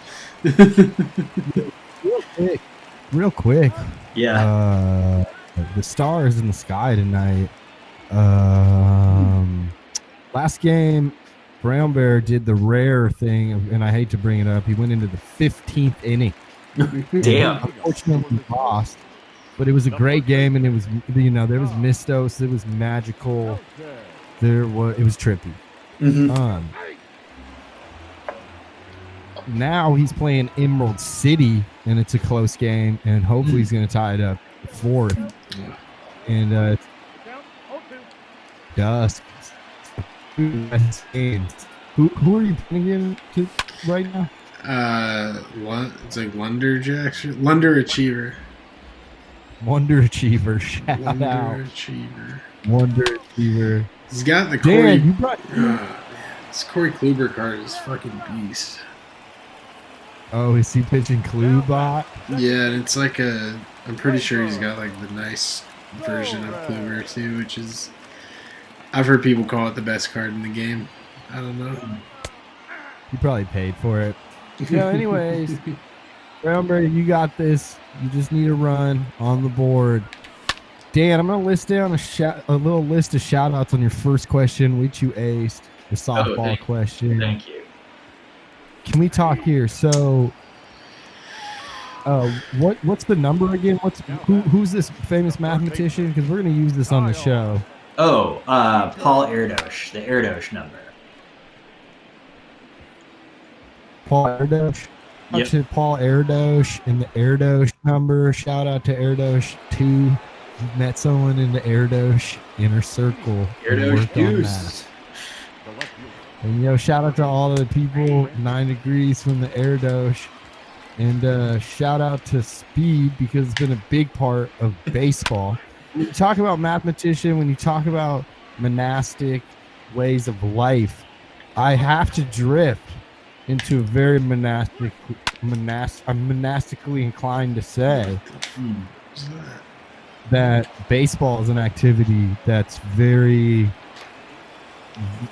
Real quick. Yeah. The stars in the sky tonight. Last game, Brown Bear did the rare thing, and I hate to bring it up. He went into the 15th inning. Damn. Unfortunately, he lost. But it was a great game, and it was, there was mistos, it was magical, it was trippy. Now he's playing Emerald City, and it's a close game, and hopefully he's going to tie it up fourth. And it's dusk. Who are you playing in right now? It's like Lunder Jackson, Lunder Achiever. Wonder Achiever, shout Wonder out. Achiever. Wonder Achiever. He's got the Dan, Corey. you brought. This Corey Kluber card is fucking beast. Oh, is he pitching Klubot? Yeah, and it's like I'm pretty sure he's got like the nice version of Kluber too, which is, I've heard people call it the best card in the game. I don't know. You probably paid for it. So, anyways, Brownberry, you got this. You just need a run on the board. Dan, I'm going to list down a little list of shout-outs on your first question, which you aced, the softball question. Thank you. Can we talk here? So, what's the number again? Who's this famous mathematician? Because we're going to use this on the show. Oh, Paul Erdos, the Erdos number. Paul Erdos. Yep. To Paul Erdos and the Erdos number. Shout out to Erdos 2. You met someone in the Erdos inner circle. Erdos Deuce. And shout out to all of the people 9 degrees from the Erdos. And shout out to Speed, because it's been a big part of baseball. When you talk about mathematician, when you talk about monastic ways of life, I have to drift into a very I'm monastically inclined to say that baseball is an activity that's very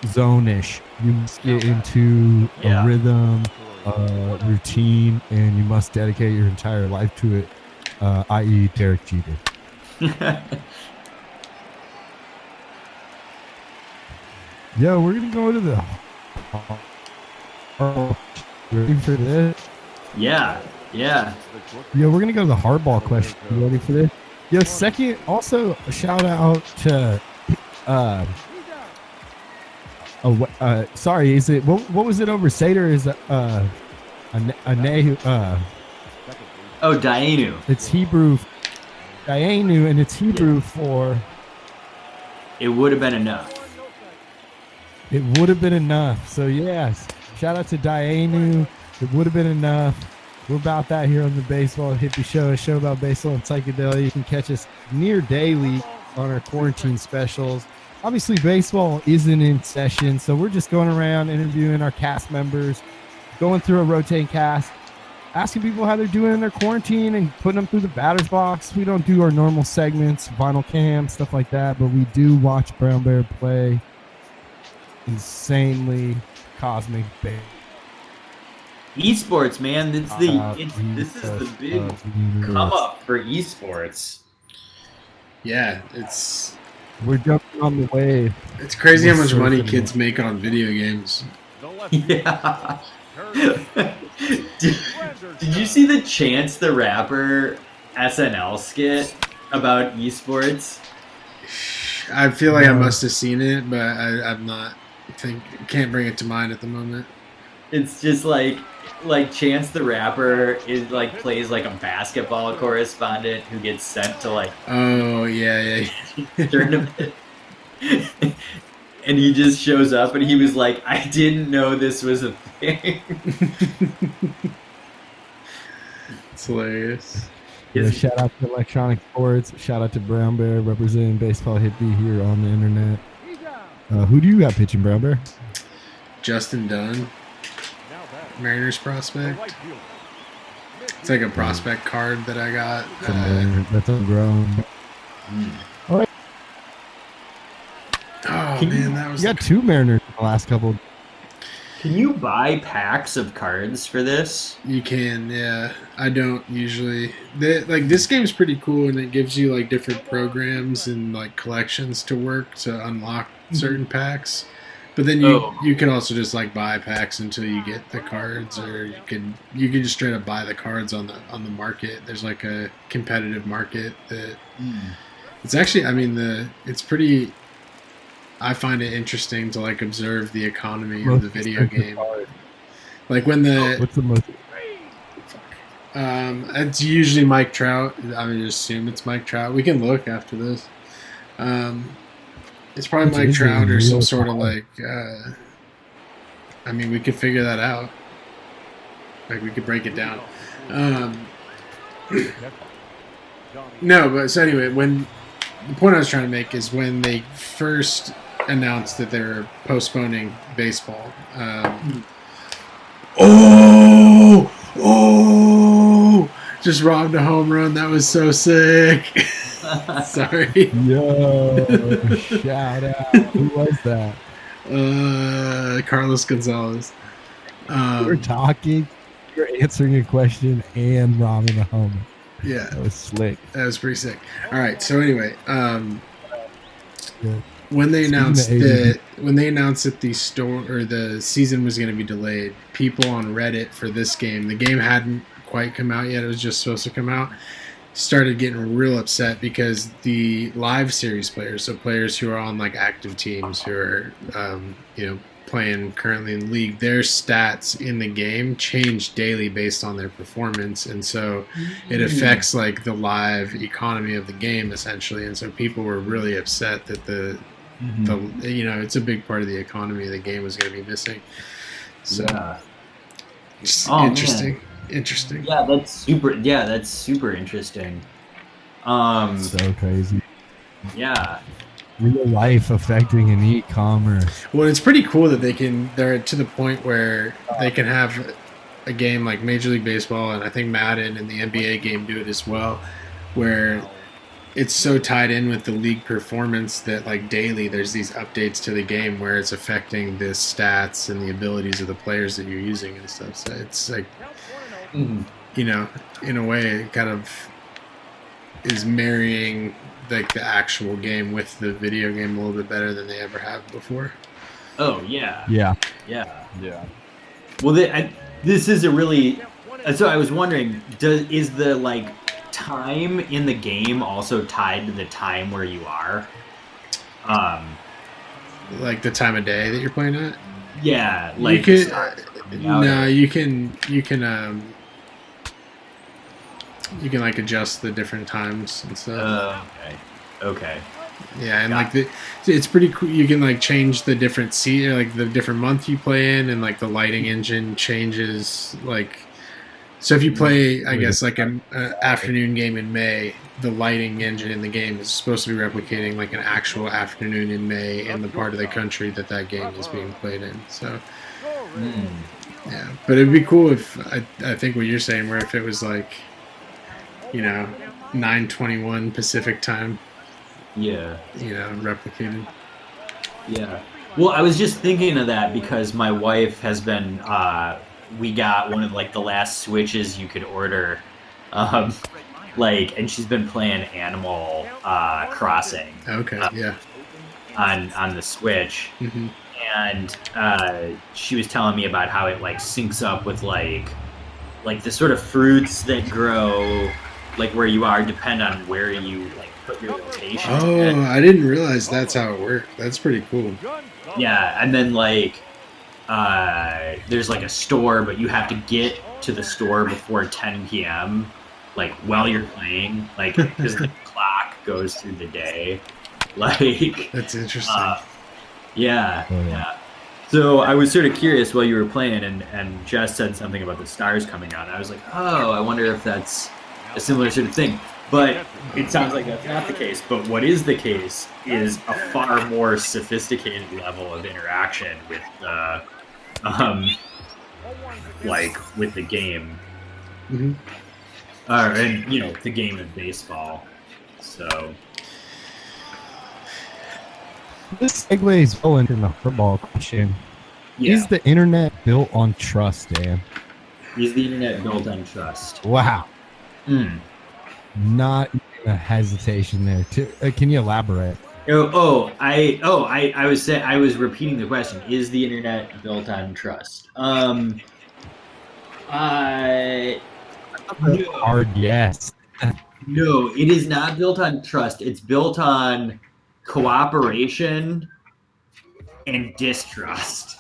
zone-ish. You must get into a rhythm, routine, and you must dedicate your entire life to it, i.e. Derek Jeter. Yo, we're going to go to the... ready for this? Yeah. Yo, we're going to go to the hardball question. You ready for this? Yo, second, also a shout out to... sorry, is it... What was it over Seder? Is Anehu... Oh, Daenu. It's Hebrew... Daenu, and it's Hebrew for... It would have been enough. It would have been enough. So, yes. Shout out to Daenu. It would have been enough. We're about that here on the Baseball Hippie Show, a show about baseball and psychedelia. You can catch us near daily on our quarantine specials. Obviously, baseball isn't in session, so we're just going around interviewing our cast members, going through a rotating cast, asking people how they're doing in their quarantine and putting them through the batter's box. We don't do our normal segments, vinyl cam, stuff like that, but we do watch Brown Bear play insanely cosmic baseball. Esports, man. This is the big come up for esports. Yeah, We're jumping on the wave. it's crazy how We're much money surfing kids it. make on video games. Yeah. Did you see the Chance the Rapper SNL skit about esports? I feel like I No. must have seen it, but I'm not. Can't bring it to mind at the moment. It's just like Chance the Rapper is like plays like a basketball correspondent who gets sent to like Oh yeah. tournament. And he just shows up and he was like, I didn't know this was a thing. It's hilarious. Yeah, shout out to Electronic Sports. Shout out to Brown Bear representing Baseball Hippy here on the internet. Who do you got pitching, Brown Bear? Justin Dunn, Mariners prospect. It's like a prospect card that I got. That's ungrown. Oh man, that was. You got two Mariners in the last couple. Can you buy packs of cards for this? You can, yeah. I don't usually. Like this game's pretty cool, and it gives you like different programs and like collections to work to unlock certain packs. But then you can also just like buy packs until you get the cards, or you can just straight up buy the cards on the market. There's like a competitive market that it's actually. I mean it's pretty. I find it interesting to like observe the economy of the video game. Like when What's the most? it's usually Mike Trout. I would assume it's Mike Trout. We can look after this. It's probably Mike Trout or some sort of like. I mean, we could figure that out. Like we could break it down. No, but so anyway, the point I was trying to make is when they first announced that they were postponing baseball. Just robbed a home run. That was so sick. Sorry. Yo, shout out. Who was that? Carlos Gonzalez. We're talking. You're answering a question and robbing a home. Yeah, That was slick. that was pretty sick. All right, so anyway, Yeah. when they announced Speaking that the store or the season was going to be delayed, people on Reddit for this game, the game hadn't quite come out yet. It was just supposed to come out. Started getting real upset because the live series players, so players who are on like active teams who are, playing currently in the league, their stats in the game change daily based on their performance, and so it affects like the live economy of the game essentially. And so people were really upset that the it's a big part of the economy of the game was going to be missing. So just interesting. Interesting. Yeah, that's super interesting. So crazy. Yeah. Real life affecting an e-commerce. Well, it's pretty cool that they're to the point where they can have a game like Major League Baseball, and I think Madden and the NBA game do it as well, where it's so tied in with the league performance that like daily there's these updates to the game where it's affecting the stats and the abilities of the players that you're using and stuff. So it's like, in a way it kind of is marrying like the actual game with the video game a little bit better than they ever have before. Oh yeah. Yeah. Yeah. Well, this is a really. So I was wondering, is the like time in the game also tied to the time where you are? Like the time of day that you're playing at. Yeah. Like you can you can like adjust the different times and stuff. Okay. Yeah, and like it's pretty cool. You can like change the different like the different month you play in, and like the lighting engine changes. Like, so if you play, I guess like an afternoon game in May, the lighting engine in the game is supposed to be replicating like an actual afternoon in May in the part of the country that game is being played in. So, yeah, but it'd be cool if I think what you're saying, where if it was like, 9:21 Pacific time. Yeah. Replicated. Yeah. Well, I was just thinking of that because my wife has been we got one of like the last Switches you could order. And she's been playing Animal Crossing. Okay, yeah. On the Switch, Mm-hmm. and she was telling me about how it like syncs up with like the sort of fruits that grow like where you are depend on where you like put your location. Oh, I didn't realize that's how it worked. That's pretty cool. Yeah, and then like there's like a store, but you have to get to the store before 10 p.m. like while you're playing, like because the clock goes through the day. Like That's interesting. Yeah. So I was sort of curious while you were playing, and Jess said something about the stars coming out. I was like, oh, I wonder if that's a similar sort of thing. But it sounds like that's not the case. But what is the case is a far more sophisticated level of interaction with with the game, and the game of baseball. So. This segues well into the football question. Yeah. Is the internet built on trust, Dan? Is the internet built on trust? Wow. Mm. Not a hesitation there. Can you elaborate? I was repeating the question. Is the internet built on trust? Hard yes. No, it is not built on trust. It's built on cooperation and distrust.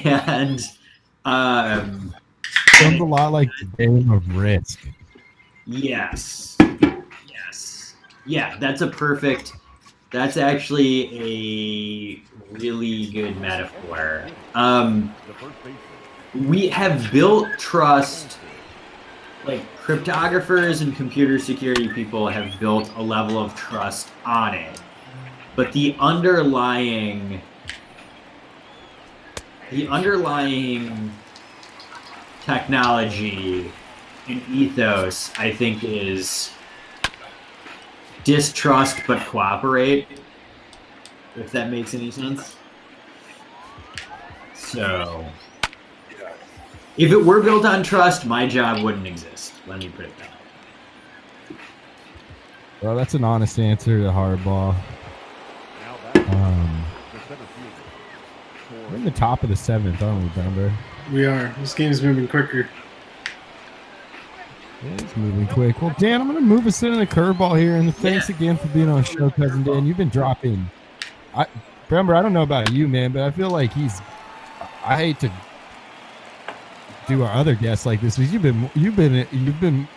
And sounds a lot like the game of Risk. Yes. Yeah, that's actually a really good metaphor. We have built trust, like cryptographers and computer security people have built a level of trust on it. But the underlying technology and ethos, I think, is distrust but cooperate, if that makes any sense. So, if it were built on trust, my job wouldn't exist. Let me put it that way. Well, that's an honest answer to hardball. We're in the top of the 7th, aren't we, Bumber? We are. This game's moving quicker. Yeah, it's moving quick. Well, Dan, I'm going to move us into the curveball here, and thanks again for being on the show, Cousin Dan. You've been dropping. Bumber, I don't know about you, man, but I feel like I hate to do our other guests like this, but you've been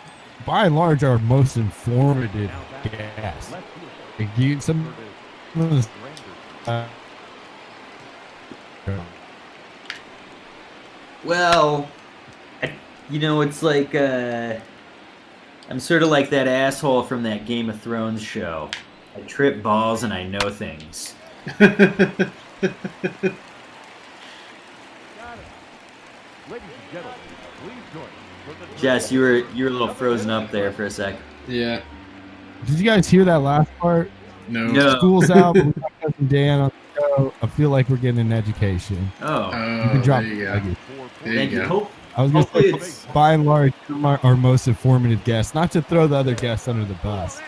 by and large our most informative guest. Well, it's like I'm sort of like that asshole from that Game of Thrones show. I trip balls and I know things. Jess, you were a little frozen up there for a sec. Yeah. Did you guys hear that last part? No. School's out. We got Cousin Dan on the show. I feel like we're getting an education. Oh, you can drop there you it. go. thank you. I was going to say, by and large, you're our most informative guest. Not to throw the other guests under the bus,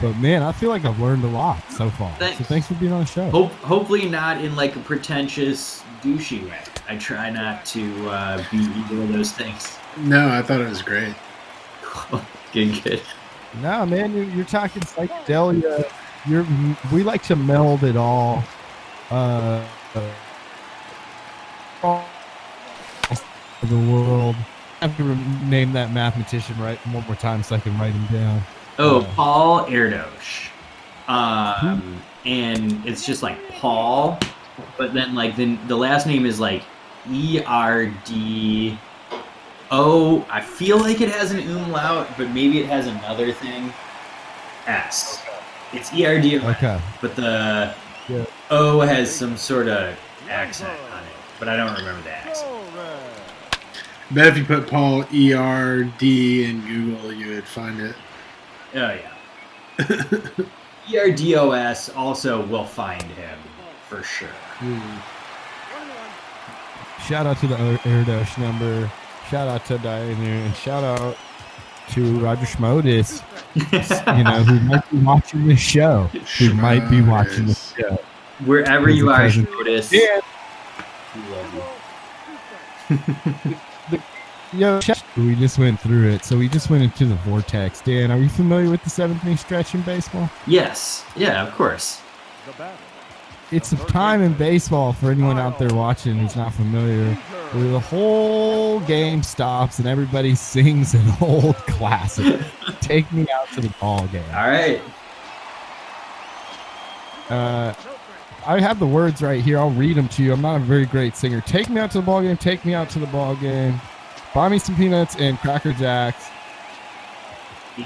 but man, I feel like I've learned a lot so far. Thanks. So thanks for being on the show. Hopefully not in like a pretentious, douchey way. I try not to be either of those things. No, I thought it was great. Good. No, man, you're talking psychedelia. We like to meld it all. The world. I have to name that mathematician right one more time so I can write him down. Paul Erdos. And it's just like Paul, but then like the last name is like ERDO. I feel like it has an umlaut, but maybe it has another thing. S. It's ERDO. Okay. But the O has some sort of accent on it, but I don't remember the accent. I bet if you put Paul ERD in Google, you would find it. Oh, yeah. ERDOS also will find him, for sure. Shout out to the Erdos number. Shout out to Diana, and shout out to Roger Schmodis, who might be watching this show. Who might be watching this show. Wherever you are, Schmodis. Yeah. We love you. We just went through it. So we just went into the vortex. Dan, are you familiar with the 7th-inning stretch in baseball? Yes. Yeah, of course. It's a time in baseball for anyone out there watching who's not familiar, where the whole game stops and everybody sings an old classic. Take me out to the ball game. All right. I have the words right here. I'll read them to you. I'm not a very great singer. Take me out to the ball game. Take me out to the ball game. Buy me some peanuts and Cracker Jacks.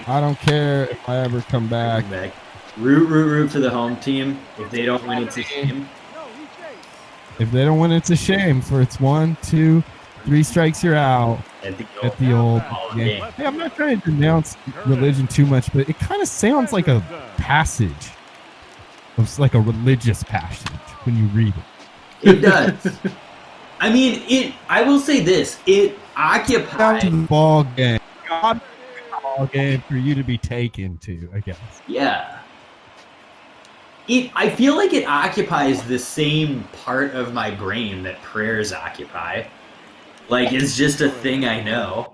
I don't care if I ever come back. Root for the home team. If they don't win, it's a shame. If they don't win, it's a shame. For it's 1, 2, 3 strikes, you're out at the old game. Hey, I'm not trying to denounce religion too much, but it kind of sounds like a passage. It's like a religious passage when you read it. It does. I mean, I will say this. It occupies the ball game. God, ball game for you to be taken to, I guess. Yeah. I feel like it occupies the same part of my brain that prayers occupy. Like, it's just a thing I know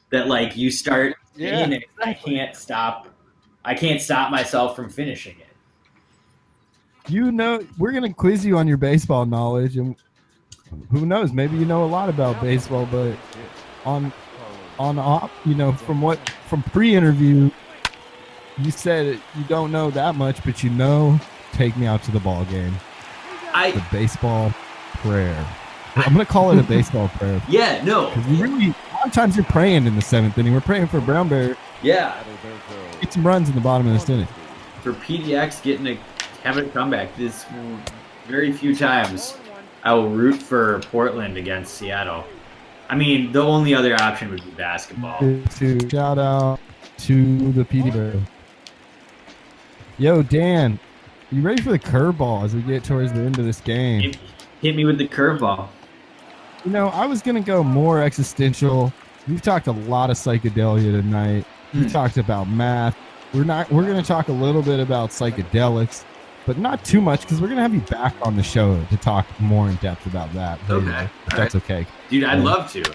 that, like, you start saying it, I can't stop myself from finishing it. We're going to quiz you on your baseball knowledge, and who knows, maybe you know a lot about baseball, but from pre-interview, you said you don't know that much, but take me out to the ball game. The baseball prayer. I'm going to call it a baseball prayer. Yeah, no. Because a lot of times you're praying in the 7th inning. We're praying for Brown Bear. Yeah. Get some runs in the bottom of this inning. For PDX having a comeback, this very few times I will root for Portland against Seattle. I mean, the only other option would be basketball. Shout out to the PD Bear. Yo, Dan, you ready for the curveball as we get towards the end of this game? Hit me with the curveball. I was going to go more existential. We've talked a lot of psychedelia tonight. We talked about math. We're going to talk a little bit about psychedelics, but not too much because we're going to have you back on the show to talk more in depth about that. Okay. If that's okay. Dude, I'd love to. The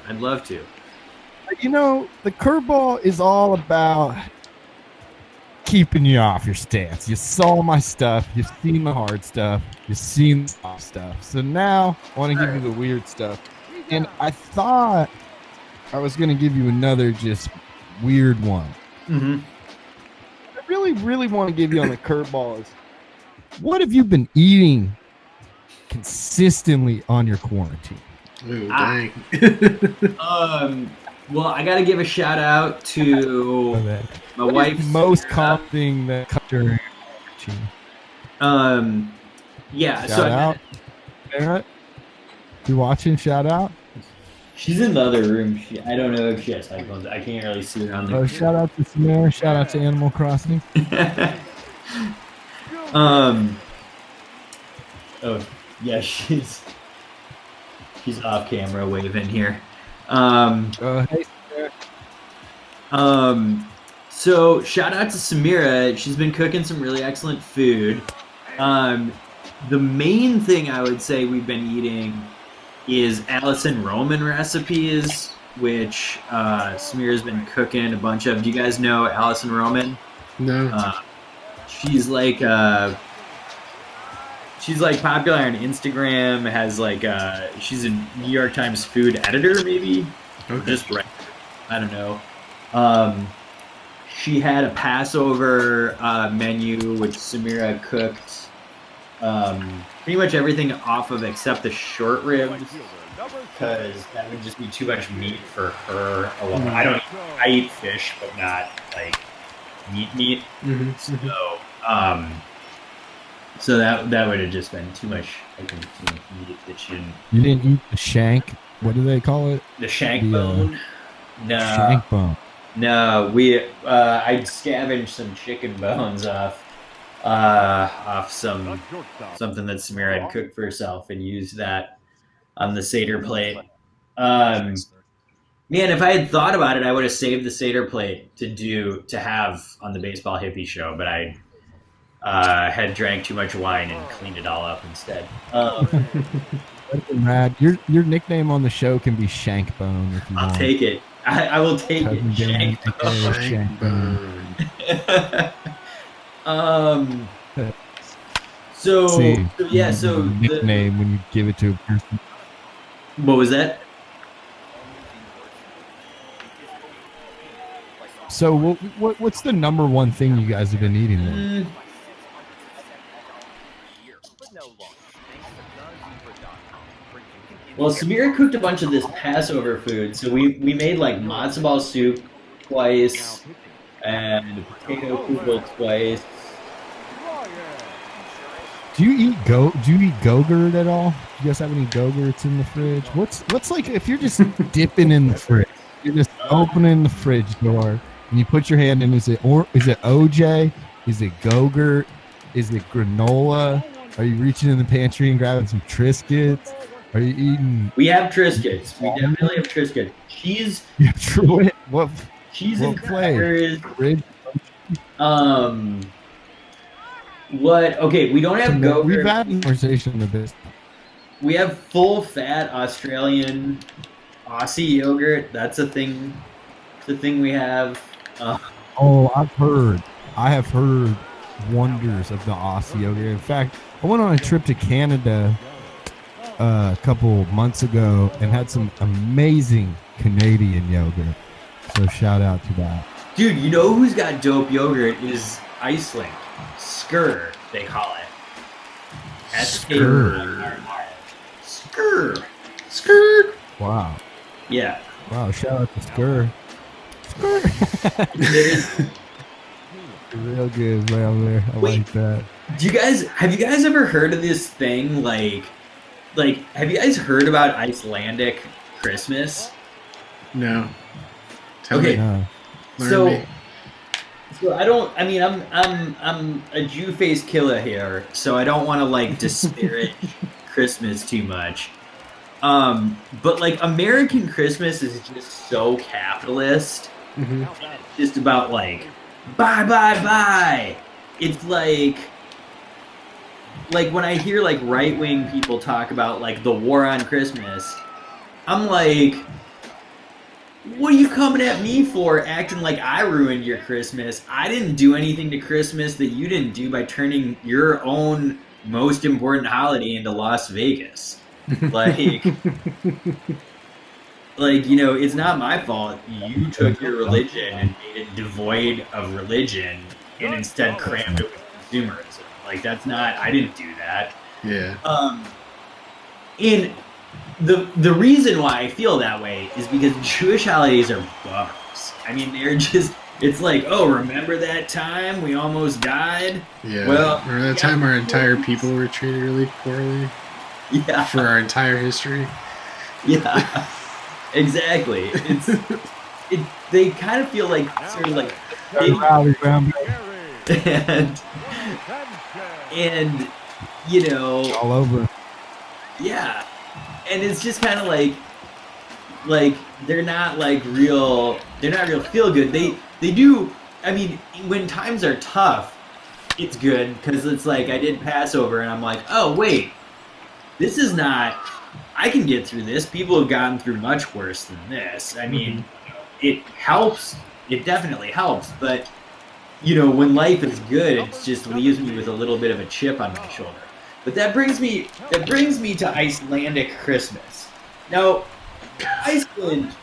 curveball is all about keeping you off your stance. You saw my stuff. You've seen the hard stuff. You've seen the soft stuff. So now I want to give you the weird stuff. And I thought I was going to give you another just weird one. Mm-hmm. I really, really want to give you on the curveball is, what have you been eating consistently on your quarantine? Ooh, dang. Well, I got to give a shout out to my wife's most common thing that comes during quarantine. Yeah. Shout out. Sarah, you watching? Shout out. She's in the other room. I don't know if she has headphones. I can't really see her on the. Shout out to Samara. Shout out to Animal Crossing. Oh yeah, she's off camera waving here. Hey, Samara. So shout out to Samira. She's been cooking some really excellent food. The main thing I would say we've been eating is Allison Roman recipes, which Samira's been cooking a bunch of. Do you guys know Allison Roman? No. She's like popular on Instagram. Has she's a New York Times food editor, maybe. Okay. Just right. I don't know. She had a Passover menu, which Samira cooked pretty much everything off of except the short ribs, because that would just be too much meat for her alone. I eat fish, but not like meat. Mm-hmm. So that would have just been too much. I think too much meat that she didn't. You didn't eat the shank. What do they call it? The shank bone. No. Shank bone. No, I scavenged some chicken bones off something that Samira had cooked for herself and used that on the Seder plate. Man, if I had thought about it, I would have saved the Seder plate to have on the Baseball Hippie show, but I had drank too much wine and cleaned it all up instead. Rad. Your nickname on the show can be Shankbone if you I'll want. take it. I will take Cousin it. Dan, Shank. Shankbone. So See, yeah. So nickname when you give it to a person. What was that? So what's the number one thing you guys have been eating then? Well, Samira cooked a bunch of this Passover food, so we made like matzo ball soup twice and potato kugel twice. Do you eat Go-Gurt at all? Do you guys have any Go-Gurts in the fridge? What's like if you're just dipping in the fridge, you're just opening the fridge door and you put your hand in, is it OJ? Is it Go-Gurt? Is it granola? Are you reaching in the pantry and grabbing some Triscuits? Are you eating? We have Triscuits. We definitely have Triscuits. Cheese. Yeah, true. What cheese and crackers. What? Okay, we don't have Go-Gurt. We've had a conversation of this. We have full fat Australian Aussie yogurt. That's a thing. It's a thing we have. Oh, I have heard wonders of the Aussie yogurt. In fact, I went on a trip to Canada a couple months ago and had some amazing Canadian yogurt. So shout out to that. Dude, you know who's got dope yogurt is Iceland. Skyr, they call it. Skyr. Skyr. Skirt. Wow. Yeah. Wow, shout out to Skyr. Real good around there. I like that. Have you guys ever heard of this thing like have you guys heard about Icelandic Christmas? No. Tell Okay. me. No. Learn me. So I'm a Jew face killer here, so I don't want to like disparage Christmas too much. But like American Christmas is just so capitalist. Mm-hmm. It's just about like buy. It's like when I hear like right-wing people talk about like the war on Christmas, I'm like, what are you coming at me for acting like I ruined your Christmas? I didn't do anything to Christmas that you didn't do by turning your own most important holiday into Las Vegas. Like, you know, it's not my fault. You took your religion and made it devoid of religion and instead crammed it with consumerism. Like, that's not, I didn't do that. Yeah. And the reason why I feel that way is because Jewish holidays are bummers. I mean, they're just, it's like, oh, remember that time we almost died? Yeah. Well, remember that time our entire people were treated really poorly? Yeah. For our entire history? Yeah. Exactly. They kind of feel like sort of like big, and you know, all over. Yeah. And it's just kind of like they're not real feel good. They do, I mean, when times are tough, it's good because it's like I did Passover and I'm like, oh wait, this is not, I can get through this. People have gotten through much worse than this. I mean, it helps. It definitely helps. But, you know, when life is good, it just leaves me with a little bit of a chip on my shoulder. But that brings me to Icelandic Christmas. Now, Iceland,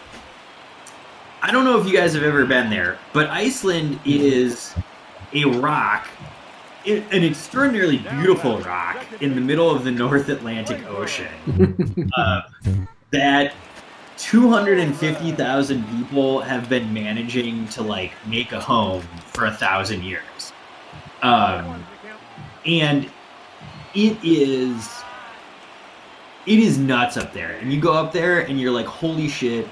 I don't know if you guys have ever been there, but Iceland is a rock, an extraordinarily beautiful rock in the middle of the North Atlantic Ocean that 250,000 people have been managing to like make a home for 1,000 years. And it is nuts up there. And you go up there and you're like, holy shit,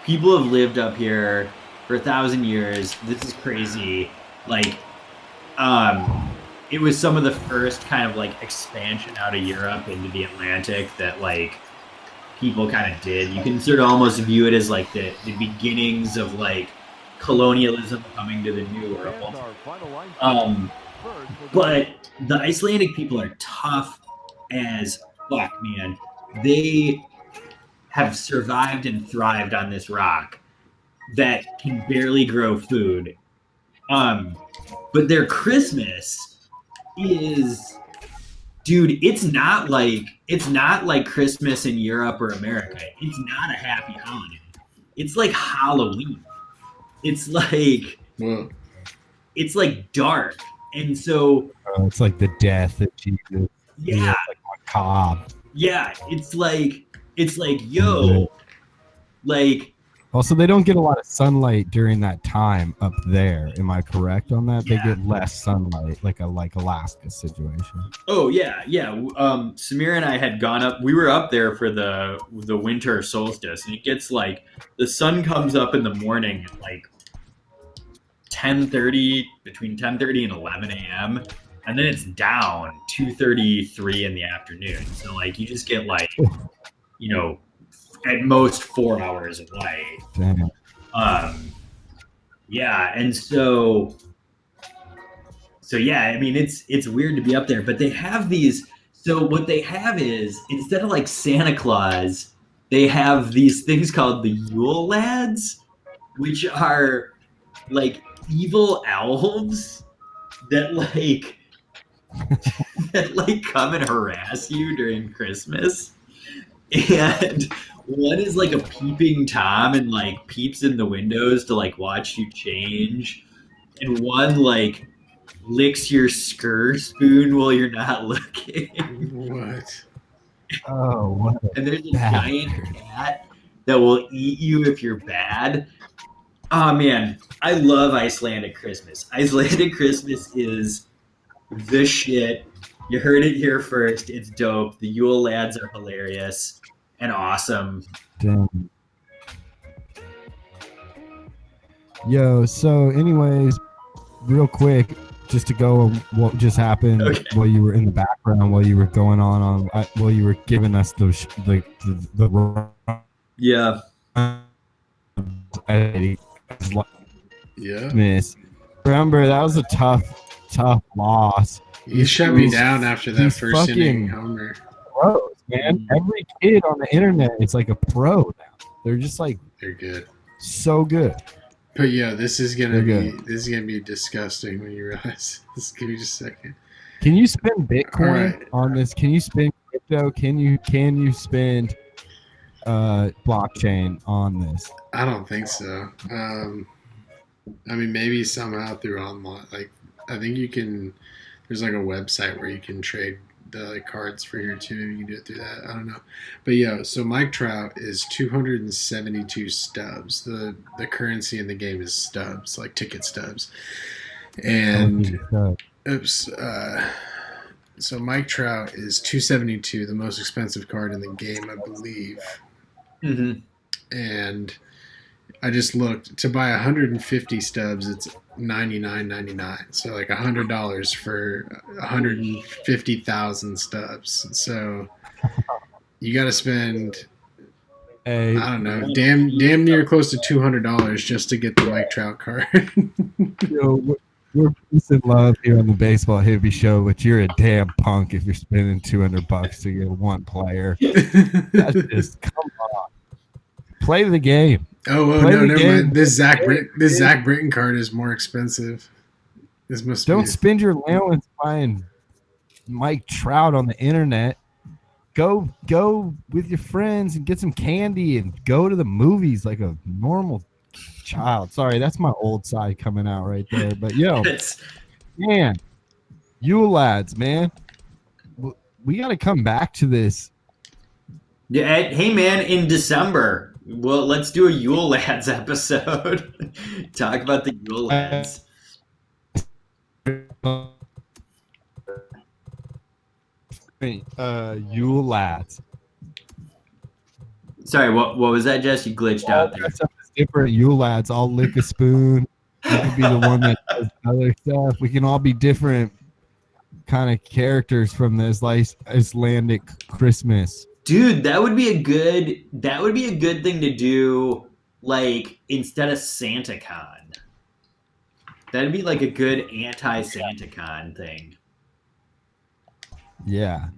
people have lived up here for 1,000 years. This is crazy. Like, it was some of the first kind of like expansion out of Europe into the Atlantic that like people kind of did. You can sort of almost view it as like the beginnings of like colonialism coming to the New World. But the Icelandic people are tough as fuck, man. They have survived and thrived on this rock that can barely grow food. But their Christmas is, dude, it's not like Christmas in Europe or America. It's not a happy holiday. It's like Halloween. It's like Well, it's like dark. And so it's like the death of Jesus. yeah, It's like macabre. yeah, it's like yo, like Also, they don't get a lot of sunlight during that time up there. Am I correct on that? Yeah. They get less sunlight, like Alaska situation. oh yeah, yeah. Samir and I had gone up. We were up there for the winter solstice, and it gets like the sun comes up in the morning at like 10:30, between 10:30 and 11 a.m. and then it's down 2:33 in the afternoon. So like you just get like, you know, at most 4 hours of light. Damn. Yeah, and so yeah, I mean it's weird to be up there, but they have these. So what they have is, instead of like Santa Claus, they have these things called the Yule Lads, which are like evil elves that like that like come and harass you during Christmas. And one is like a peeping Tom and like peeps in the windows to like watch you change. And one like licks your skur spoon while you're not looking. what? Oh, what? And there's a Bastard. giant cat that will eat you if you're bad. Oh man, I love Icelandic Christmas. Icelandic Christmas is the shit. You heard it here first. It's dope. The Yule Lads are hilarious and awesome. Damn. Yo, so anyways, real quick, just to go what just happened Okay. while you were in the background, while you were going on while you were giving us those the Yeah. Yeah. miss. Remember, that was a tough loss. You shut me These- down after that these first inning fucking- homer. Pros, man. Every kid on the internet is like a pro now. They're just like They're good. so good. But yeah, this is gonna They're be good. disgusting when you realize. Just give me just a second. Can you spend Bitcoin Alright. on this? Can you spend crypto? Can you spend blockchain on this? I don't think so. I mean, maybe somehow through online. Like, I think you can. There's like a website where you can trade the like, cards for here too. You can do it through that. I don't know. But yeah, so Mike Trout is 272 stubs. The currency in the game is stubs, like ticket stubs. And oops. So Mike Trout is 272, the most expensive card in the game, I believe. Mm-hmm. And I just looked to buy 150 stubs. It's $99.99. So like $100 for 150,000 stubs. So you got to spend, Hey, I don't know, damn near close to $200 just to get the Mike Trout card. yo, we're peace and love here on the Baseball Hippy Show, but you're a damn punk if you're spending $200 to get one player. That's just come on. Play the game. Oh, well, Play no, the never game. mind. This Zach Britton card is more expensive. This must Don't be. spend your allowance buying Mike Trout on the internet. Go with your friends and get some candy and go to the movies like a normal child. Sorry, that's my old side coming out right there. But yo, It's man, you lads, man, we got to come back to this. yeah. Hey man, in December, well, let's do a Yule Lads episode. Talk about the Yule Lads. You lads. Sorry, what was that, Jess? You glitched All out there. that stuff is different. You lads, I'll lick a spoon. You can be the one that does other stuff. We can all be different kind of characters from this Icelandic Christmas. Dude, that would be a good thing to do, like, instead of SantaCon. That'd be like a good anti-SantaCon thing. Yeah.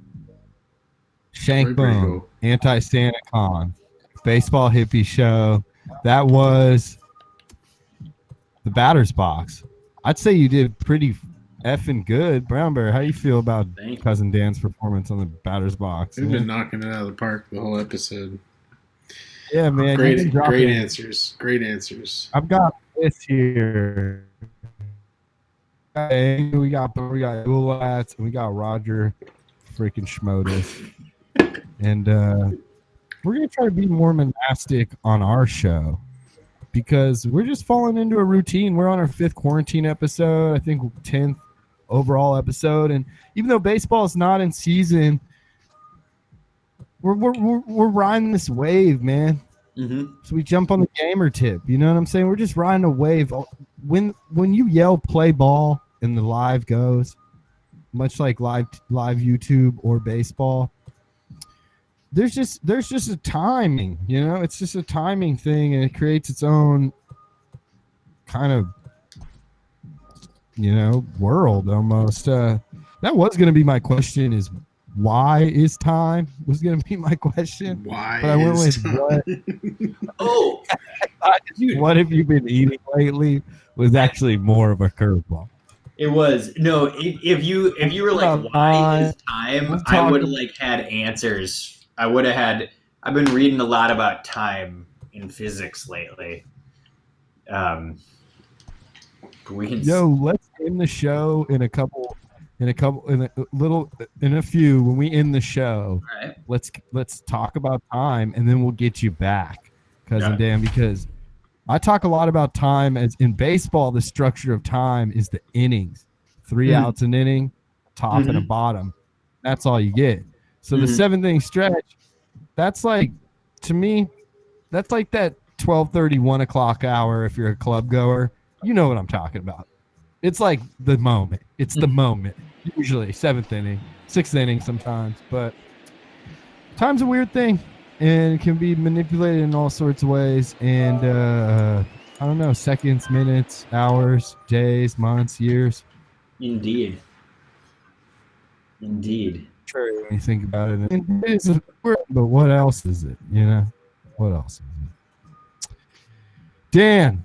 Very, very Shankbone, cool. anti-Santa Con, baseball hippie show. That was the batter's box. I'd say you did pretty effing good. Brown Bear, how you feel about Thank you. Cousin Dan's performance on the batter's box? They've Yeah, been knocking it out of the park the whole episode. yeah man. you've been Great, dropping- great answers. Great answers. I've got this here. We got Gulats, and we got Roger freaking Schmotis. And we're going to try to be more monastic on our show because we're just falling into a routine. We're on our 5th quarantine episode, I think 10th overall episode. And even though baseball is not in season, we're riding this wave, man. Mm-hmm. So we jump on the gamer tip. You know what I'm saying? We're just riding a wave. When you yell play ball and the live goes, much like live YouTube or baseball, there's just a timing, you know? It's just a timing thing, and it creates its own kind of, you know, world almost. That was going to be my question, is why is time was going to be my question. Why? But I went is with what? Oh, dude. What have you been eating lately was actually more of a curveball. It was no. If you were like, why is time? I would have like had answers. I would have had. I've been reading a lot about time in physics lately. We can. Let's end the show in a few. When we end the show, Right. let's talk about time, and then we'll get you back, Cousin Yeah. Dan, because I talk a lot about time. As in baseball, the structure of time is the innings. 3 outs an inning, top and a bottom. That's all you get. So the 7th-inning stretch, that's like, to me, that's like that 12:30, 1 o'clock hour if you're a club goer. You know what I'm talking about. It's like the moment. It's the moment. Usually 7th inning, 6th inning sometimes. But time's a weird thing, and it can be manipulated in all sorts of ways. And I don't know, seconds, minutes, hours, days, months, years. Indeed. True. When you think about it, it is a word, but what else is it? You know, what else is it? Dan,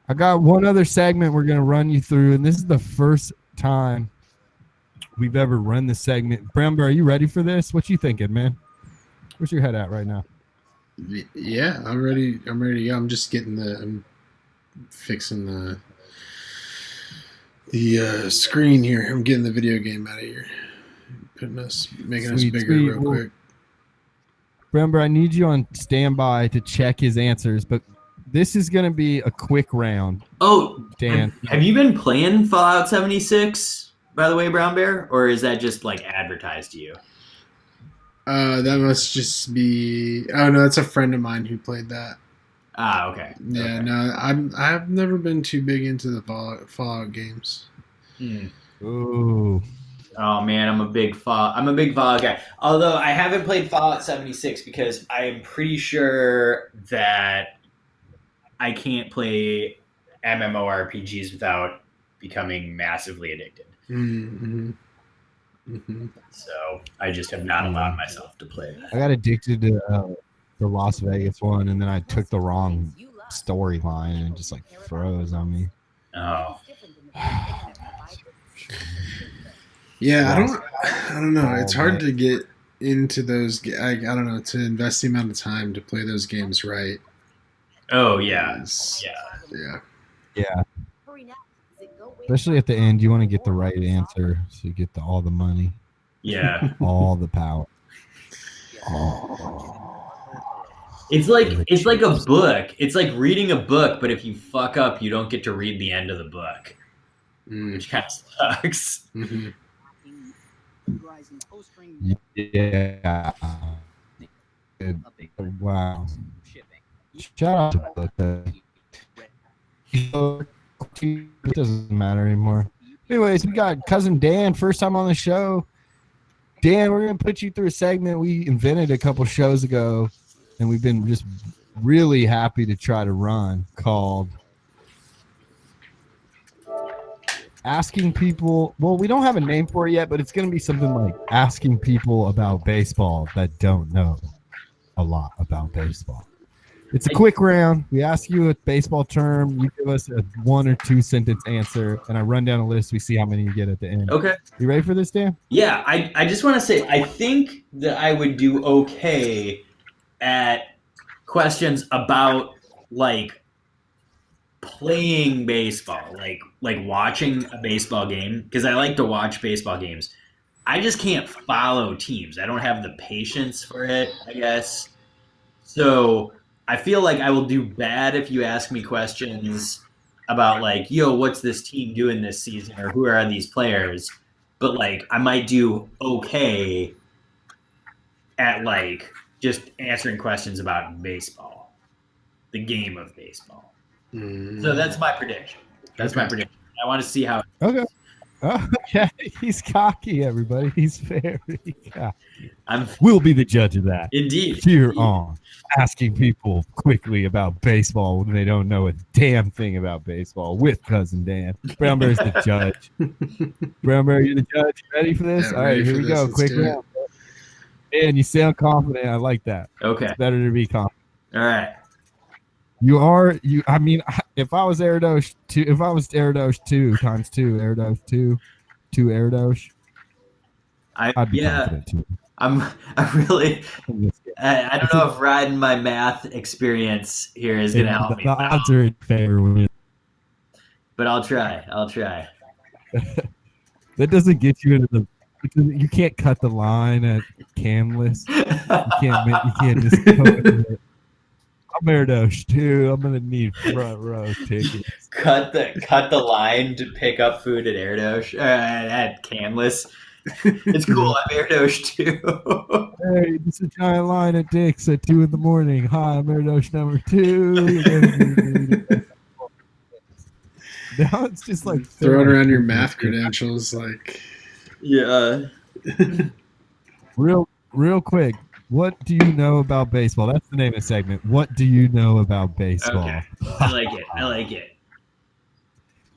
I got one other segment we're gonna run you through, and this is the first time we've ever run this segment. Bramber, are you ready for this? What you thinking, man? Where's your head at right now? Yeah, I'm ready. I'm ready to go. I'm just I'm fixing the screen here. I'm getting the video game out of here. Making us bigger real quick. Bramber, I need you on standby to check his answers, but this is going to be a quick round. Oh, Dan. Have you been playing Fallout 76, by the way, Brown Bear? Or is that just like advertised to you? That must just be. Oh no, that's a friend of mine who played that. Ah, okay. Yeah, Okay. no, I've never been too big into the Fallout games. Ooh. Oh man, I'm a big Fallout guy. Although I haven't played Fallout 76 because I am pretty sure that I can't play MMORPGs without becoming massively addicted. Mm-hmm. Mm-hmm. So I just have not allowed myself to play that. I got addicted to the Las Vegas one, and then I took the wrong storyline, and it just like froze on me. Oh, Yeah, I don't know. It's hard to get into those. I don't know, to invest the amount of time to play those games right. oh yeah, Yeah. Especially at the end, you want to get the right answer, so you get all the money, yeah. all the power. It's like a book. It's like reading a book, but if you fuck up, you don't get to read the end of the book, which kind of sucks. Mm-hmm. Yeah. Wow. Shout out to Book. It doesn't matter anymore. Anyways, we got cousin Dan, first time on the show. Dan, we're gonna put you through a segment we invented a couple shows ago, and we've been just really happy to try to run, called asking people. Well, we don't have a name for it yet, but it's gonna be something like asking people about baseball that don't know a lot about baseball. It's a quick round. We ask you a baseball term. You give us a 1 or 2 sentence answer, and I run down a list. We see how many you get at the end. Okay. You ready for this, Dan? Yeah, I just want to say I think that I would do okay at questions about like playing baseball, like watching a baseball game, because I like to watch baseball games. I just can't follow teams. I don't have the patience for it, I guess. So I feel like I will do bad if you ask me questions about like, yo, what's this team doing this season, or who are these players? But like, I might do okay at like just answering questions about baseball, the game of baseball. So that's my prediction. That's my prediction. I want to see how. Okay. Okay. He's cocky, everybody. He's very cocky. We'll be the judge of that. Indeed. Here on asking people quickly about baseball when they don't know a damn thing about baseball with cousin Dan. Brown Bear's the judge. Brown Bear, you're the judge. Ready for this? Yeah, all right, here we go. Quick round. Dan, you sound confident. I like that. Okay. It's better to be confident. All right. I mean, if I was Airdosh 2, if I was Airdosh 2 times 2, Airdosh 2 Airdosh, I'd be confident too. I don't know if riding my math experience here is going to help me. The odds are in favor with it. But I'll try. That doesn't get you into the. You can't cut the line at Canlis. You can't just. I'm Airdosh too. I'm gonna need front row tickets. Cut the line to pick up food at Airdosh at Canlis. It's cool. I'm Airdosh too. Hey, it's a giant line at Dick's at 2 a.m. Hi, I'm Airdosh number 2. Now it's just like throwing around your math credentials, like. Yeah. Real quick. What do you know about baseball? That's the name of the segment. What do you know about baseball? Okay. I like it.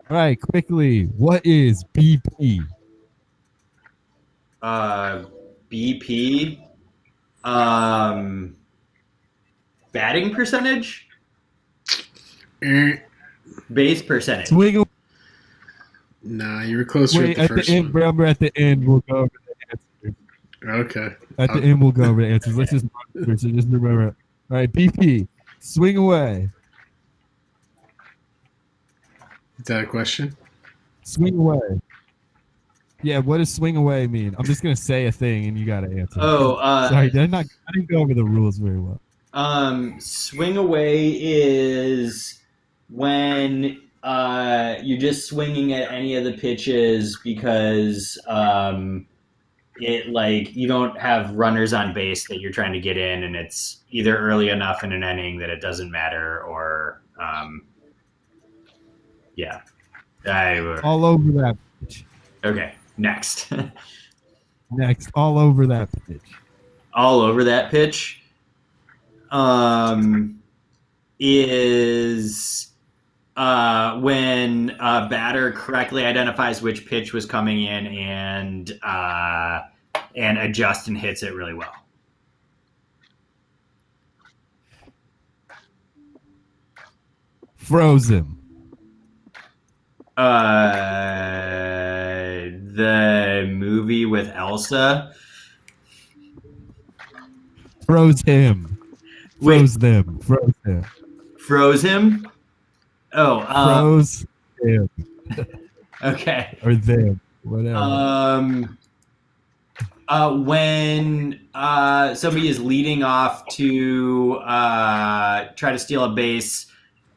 All right, quickly. What is BP? BP. Batting percentage? Base percentage. Swing. Nah, you were closer Wait, at the first one. Remember, at the end, we'll go over the answers. Okay. At the end, we'll go over the answers. Let's just remember it. All right, BP. Swing away. Is that a question? Swing away. Yeah, what does swing away mean? I'm just gonna say a thing and you gotta answer. Sorry, I didn't go over the rules very well. Swing away is when you're just swinging at any of the pitches because it like you don't have runners on base that you're trying to get in, and it's either early enough in an inning that it doesn't matter, or yeah. All over that pitch. Okay, next. Next, all over that pitch. All over that pitch is when a batter correctly identifies which pitch was coming in and adjusts and hits it really well. Frozen. The movie with Elsa. Froze him. Froze them. Froze him. Froze him? Oh. Froze him. Okay. Or them. Whatever. When somebody is leading off to try to steal a base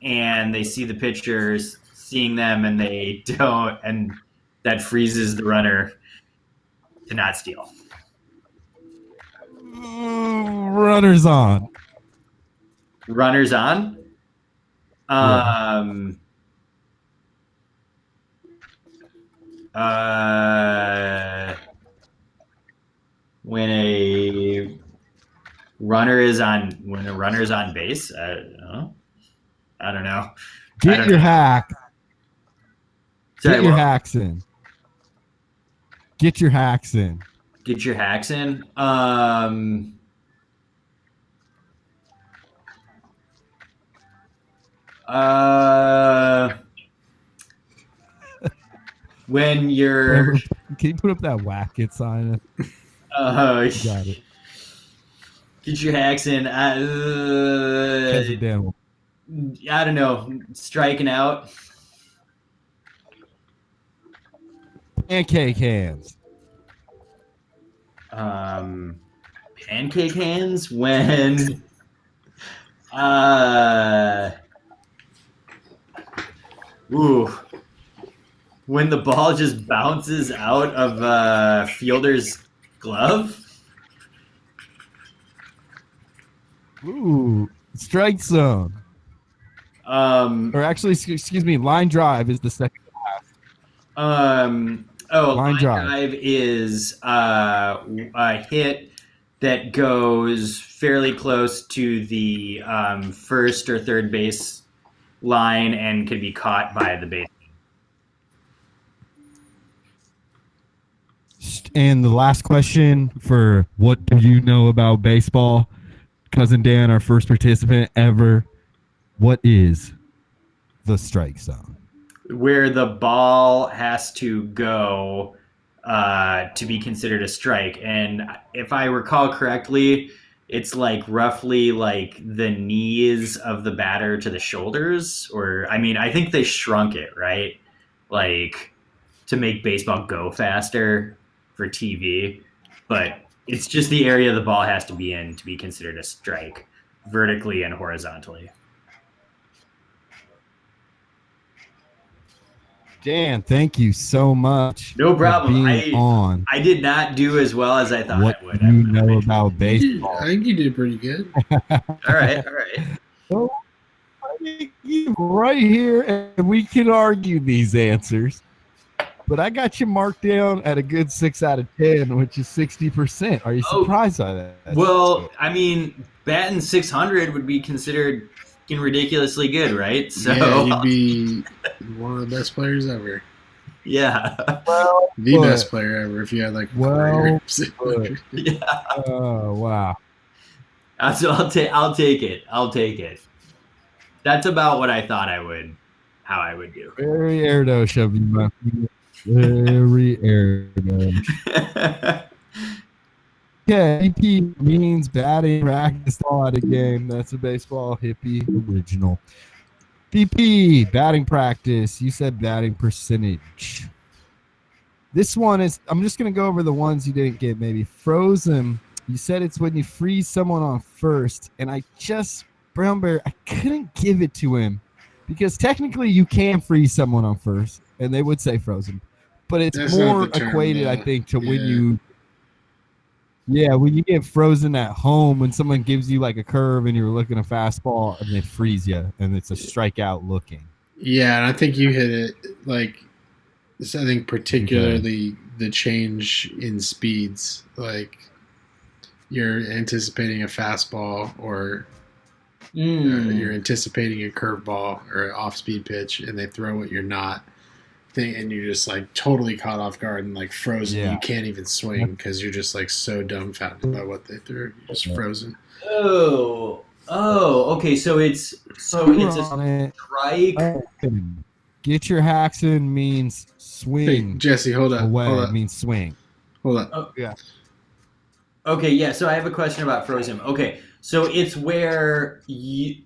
and they see the pitchers seeing them and they don't, and that freezes the runner to not steal. Runners on. Runners on? When a runner is on base. I don't know. I don't know. Get your hack. Sorry, Get your well, hacks in. Get your hacks in. get your hacks in. When you're Whatever. Can you put up that whack it sign? Got it. get your hacks in. Cousin Dan. I don't know. Striking out. Pancake hands. Pancake hands when when the ball just bounces out of a fielder's glove. Ooh, strike zone. Or actually, excuse me, line drive is the second. Line drive is a hit that goes fairly close to the first or third base line and can be caught by the baseman. And the last question for what do you know about baseball? Cousin Dan, our first participant ever. What is the strike zone? Where the ball has to go to be considered a strike. And if I recall correctly, it's like roughly like the knees of the batter to the shoulders. Or, I mean, I think they shrunk it, right? Like to make baseball go faster for TV. But it's just the area the ball has to be in to be considered a strike, vertically and horizontally. Dan, thank you so much. No problem. For being on. I did not do as well as I thought What I would. do you know about baseball? I think you did pretty good. All right. So, I think you right here, and we can argue these answers. But I got you marked down at a good 6 out of 10, which is 60%. Are you surprised by that? Well, I mean, batting 600 would be considered ridiculously good, right? So yeah, you'd be one of the best players ever. Yeah. Well, the best player ever if you had like well, yeah. Oh wow. So I'll take it. I'll take it. That's about what I thought how I would do. Very airdosh of you, my friend. Very airdosh. Yeah, Hippy means batting practice all at a game. That's a baseball hippie original. PP, batting practice. You said batting percentage. This one is, I'm just going to go over the ones you didn't get, maybe. Frozen, you said it's when you freeze someone on first. And Brown Bear, I couldn't give it to him because technically you can freeze someone on first, and they would say frozen. But it's That's more not the term, equated, though. I think, to when you get frozen at home when someone gives you like a curve and you're looking a fastball and they freeze you and it's a strikeout looking. Yeah, and I think you hit it like this. I think particularly the change in speeds, like you're anticipating a fastball or you're anticipating a curveball or an off-speed pitch, and they throw it. You're not. And you're just like totally caught off guard and like frozen. Yeah. You can't even swing because you're just like so dumbfounded by what they threw. You're just frozen. Oh, okay. So it's a strike. Get your hacks in means swing. Hey, Jesse, hold up. Away hold up. means swing. Hold up. Oh, yeah. Okay, yeah. So I have a question about frozen. Okay, so it's where the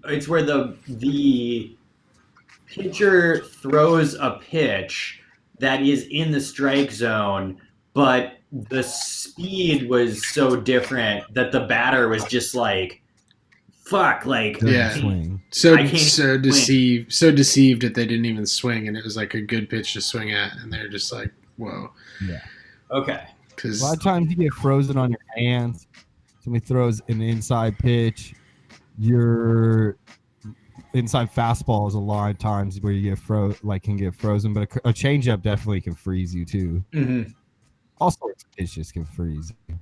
pitcher throws a pitch that is in the strike zone, but the speed was so different that the batter was just like, fuck, like swing. So deceived that they didn't even swing, and it was like a good pitch to swing at, and they're just like, whoa. Yeah. Okay. A lot of times you get frozen on your hands. Somebody throws an inside pitch. You're inside fastball is a lot of times where you get can get frozen, but a changeup definitely can freeze you too. Mm-hmm. All sorts of pitches can freeze you.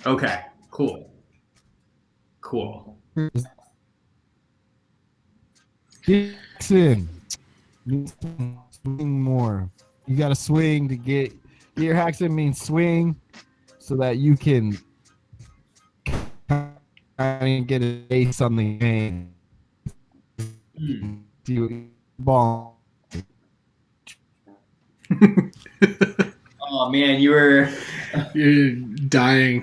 Okay. Cool. Jackson, swing more. You got to swing to get your hacks in means swing so that you can kind of get a base on the game. Ball. Oh man, you're dying.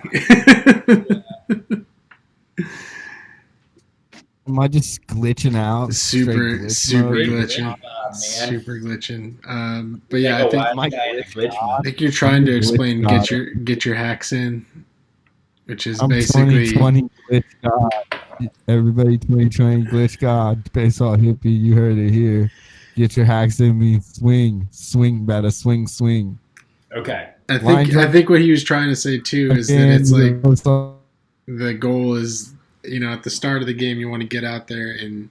Am I just glitching out? super glitching. man. Super glitching. But yeah, I think you're trying to explain get your hacks in, which is basically 2020 glitch god. Everybody 2020 glitch god. Baseball hippie, you heard it here. Get your hacks in me. Swing, better swing. Okay. I think what he was trying to say too is that it's like the goal is, at the start of the game you want to get out there and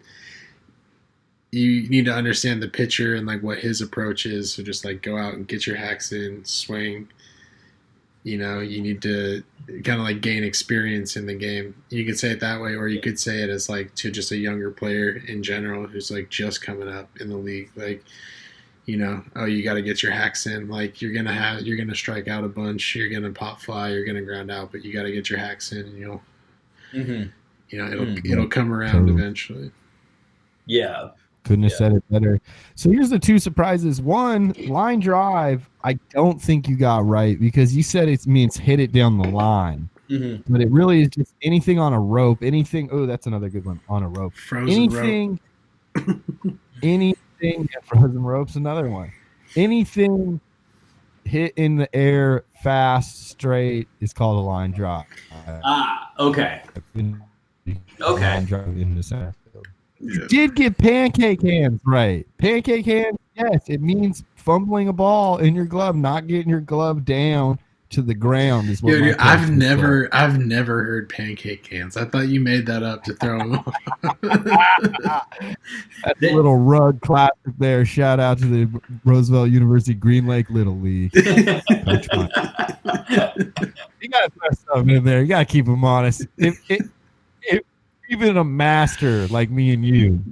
you need to understand the pitcher and like what his approach is. So just like go out and get your hacks in, swing. You need to kind of like gain experience in the game. You could say it that way, or you could say it as like to just a younger player in general who's like just coming up in the league. Like, you got to get your hacks in. Like you're gonna strike out a bunch, you're gonna pop fly, you're gonna ground out, but you got to get your hacks in, and it'll come around eventually. Yeah. Couldn't have said it better. So here's the two surprises. One, line drive, I don't think you got right because you said it means hit it down the line. Mm-hmm. But it really is just anything on a rope. Anything. Oh, that's another good one. On a rope. Frozen rope. Anything. Frozen rope's another one. Anything hit in the air fast, straight is called a line drive. Okay. Line drive in the center. You did get pancake hands right. Pancake hands, yes, it means fumbling a ball in your glove, not getting your glove down to the ground is what Dude, I've never heard pancake hands. I thought you made that up to throw them off. That's a little rug classic there. Shout out to the Roosevelt University Green Lake Little League. Coach Mike. You gotta throw something in there. You gotta keep them honest. If even a master like me and you,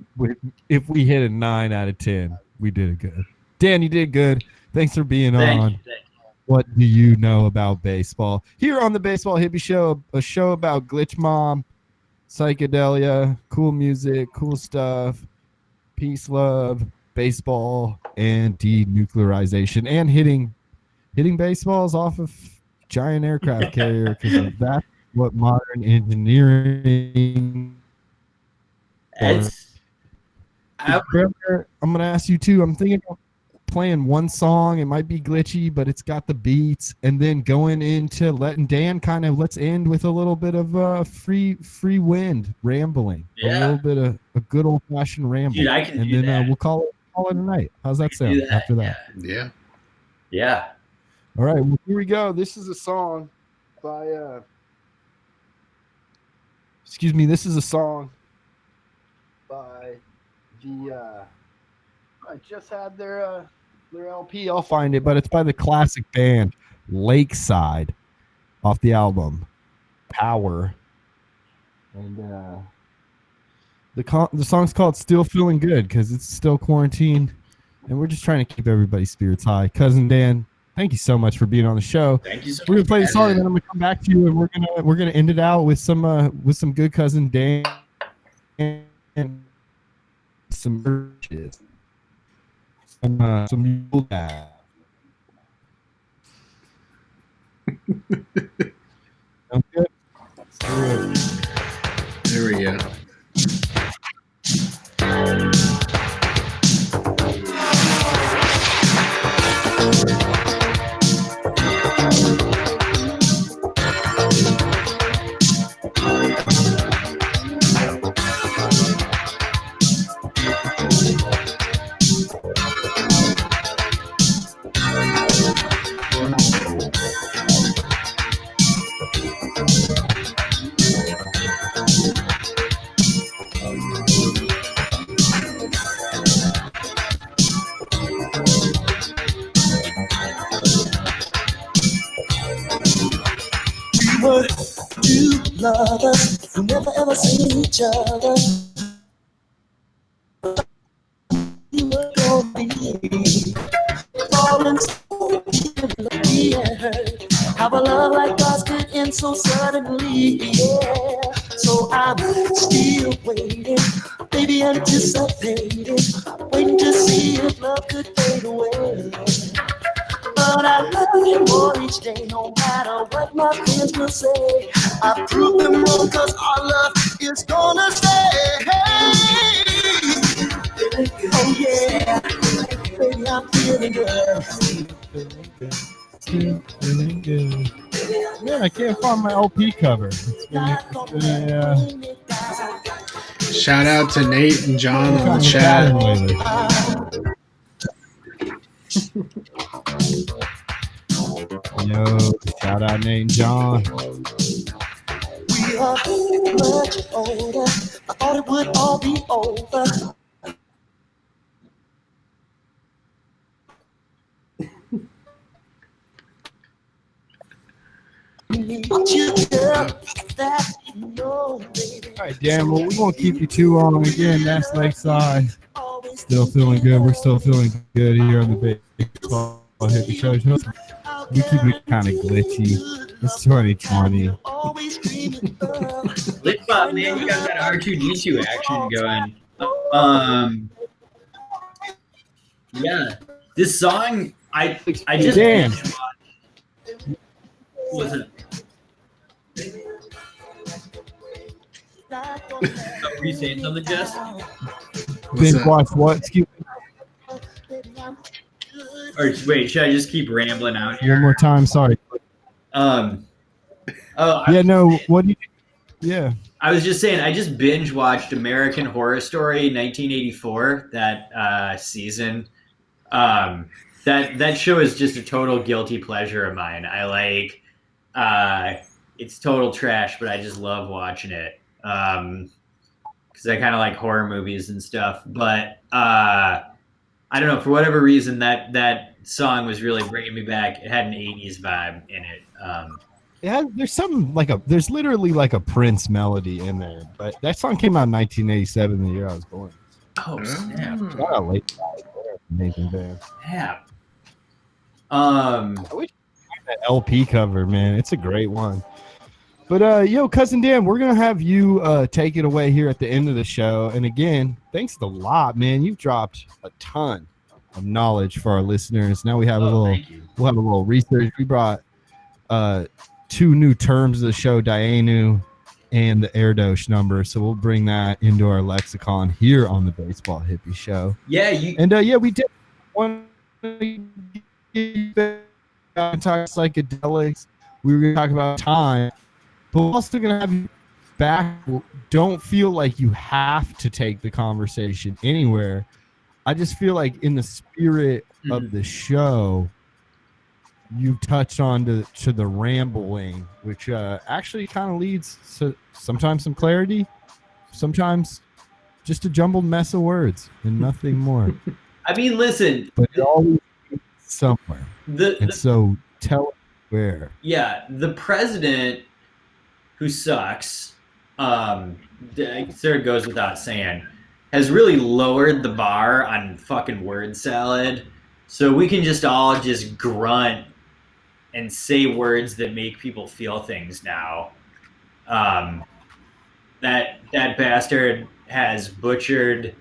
if we hit a 9 out of 10, we did it good. Dan, you did good. Thanks for being on. Thank you. What do you know about baseball? Here on the Baseball Hippie Show, a show about glitch mom, psychedelia, cool music, cool stuff, peace, love, baseball, and denuclearization, and hitting baseballs off of giant aircraft carrier because that's what modern engineering. I'm going to ask you too. I'm thinking of playing one song. It might be glitchy, but it's got the beats, and then going into letting Dan let's end with a little bit of free wind rambling. Yeah. A little bit of a good old fashioned ramble. Dude, I can and do then that. we'll call it a night. How's that sound after that? Yeah. Yeah. All right, well, here we go. This is a song by this is a song by the I just had their LP. I'll find it, but it's by the classic band Lakeside off the album Power. And the song's called Still Feeling Good because it's still quarantine and we're just trying to keep everybody's spirits high. Cousin Dan, thank you so much for being on the show. Thank you so much. We're gonna play the song and then I'm gonna come back to you and we're gonna end it out with some good Cousin Dan and some merches. Some mule dab. Sounds good. There we go. lovers who never ever seen each other. You were gonna be falling so deeply and hurt. How a love like ours could end so suddenly, yeah. So I'm still waiting, baby, anticipating, waiting to see if love could fade away. But I love you more each day, no matter what my friends will say. I prove them wrong, cause our love is gonna stay. Oh yeah, baby, I'm feeling good. Feeling good. Man, I can't find my LP cover. It's been Shout out to Nate and John on the kind of chat. lately. Yo, shout out Nate and John. We are much older. I thought it would all be over. But you tell that you know, baby. All right, Dan, well, we won't keep you too long. Again, that's Lakeside. Still feeling good. We're still feeling good here on the Baseball Hippy Show. We keep it kind of glitchy. It's 2020. Litbot, man, you got that R2D2 action going. Yeah, this song, I just Dan. was it? Were you saying something, Jess? Binge watch what? Excuse me. Or wait, should I just keep rambling out here? One more time. Sorry. Oh, Yeah, no. What do you? Yeah. I was just saying, I just binge watched American Horror Story 1984, that season. That show is just a total guilty pleasure of mine. I like, it's total trash, but I just love watching it. Because I kind of like horror movies and stuff. But I don't know, for whatever reason, that song was really bringing me back. It had an 80s vibe in it. Yeah, there's something there's literally like a Prince melody in there, but that song came out in 1987, the year I was born. Oh, snap. Shout out late Nathan Van. Snap. I wish I had that LP cover, man. It's a great one. But yo, cousin Dan, we're gonna have you take it away here at the end of the show. And again, thanks a lot, man. You've dropped a ton of knowledge for our listeners. Now we have we'll have a little research. We brought two new terms of the show, Dianu and the Erdos number. So we'll bring that into our lexicon here on the Baseball Hippie Show. Yeah, we did one talk psychedelics. We were gonna talk about time, but we're also gonna have you back. Don't feel like you have to take the conversation anywhere. I just feel like in the spirit of the show, you touched on to the rambling, which actually kind of leads to sometimes some clarity, sometimes just a jumbled mess of words and nothing more. I mean, listen. But it always leads somewhere. So tell us where. Yeah, the president, who sucks, sort of goes without saying, has really lowered the bar on fucking word salad. So we can just all just grunt and say words that make people feel things now. That bastard has butchered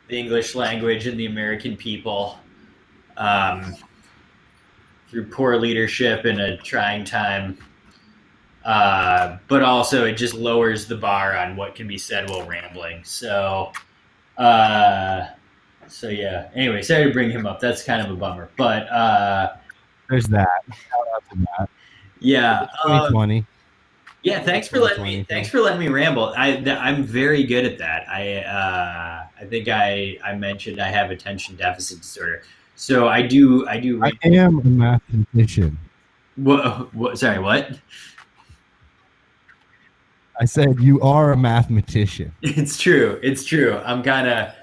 the English language and the American people through poor leadership in a trying time. But also it just lowers the bar on what can be said while rambling. So yeah. Anyway, sorry to bring him up. That's kind of a bummer. But there's that. Shout out to that. Yeah. 2020. Yeah, thanks for letting me ramble. I'm very good at that. I think I mentioned I have attention deficit disorder. So I do. I am a mathematician. What? Sorry, what? I said you are a mathematician. It's true. I'm kind of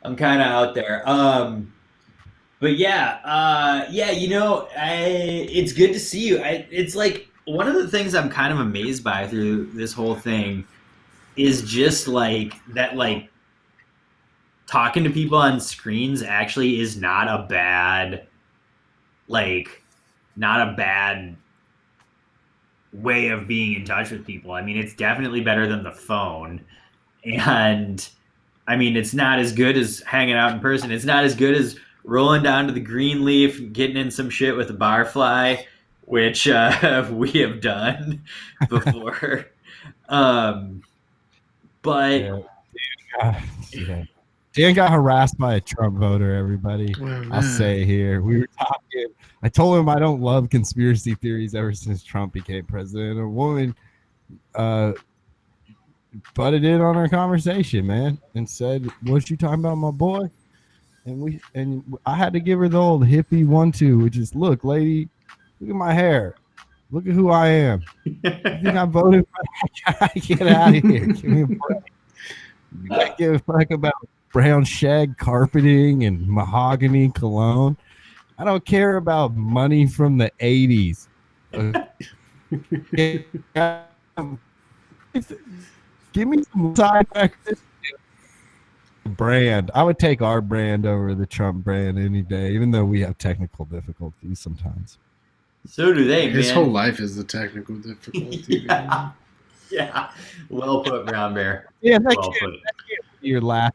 out there. But yeah, it's good to see you. It's like one of the things I'm kind of amazed by through this whole thing is just like that, like talking to people on screens actually is not a bad, like, not a bad way of being in touch with people. I mean, it's definitely better than the phone. And I mean, it's not as good as hanging out in person. It's not as good as rolling down to the Greenleaf, getting in some shit with a barfly, which we have done before. But Yeah. Dan got harassed by a Trump voter, everybody. Oh, I'll man. say here. We were talking. I told him I don't love conspiracy theories ever since Trump became president. A woman butted in on our conversation, man, and said, "What you talking about, my boy?" And I had to give her the old hippie 1-2, which is, look, lady, look at my hair. Look at who I am. You think I voted for that guy? Get out of here. Give me a break. You don't give a fuck about brown shag carpeting and mahogany cologne. I don't care about money from the 80s. Give me some side effects. Brand. I would take our brand over the Trump brand any day, even though we have technical difficulties sometimes. so do they, His man. whole life is the technical difficulty. Yeah. Yeah. Well put, Brown Bear. Yeah, that Well can't put. be your last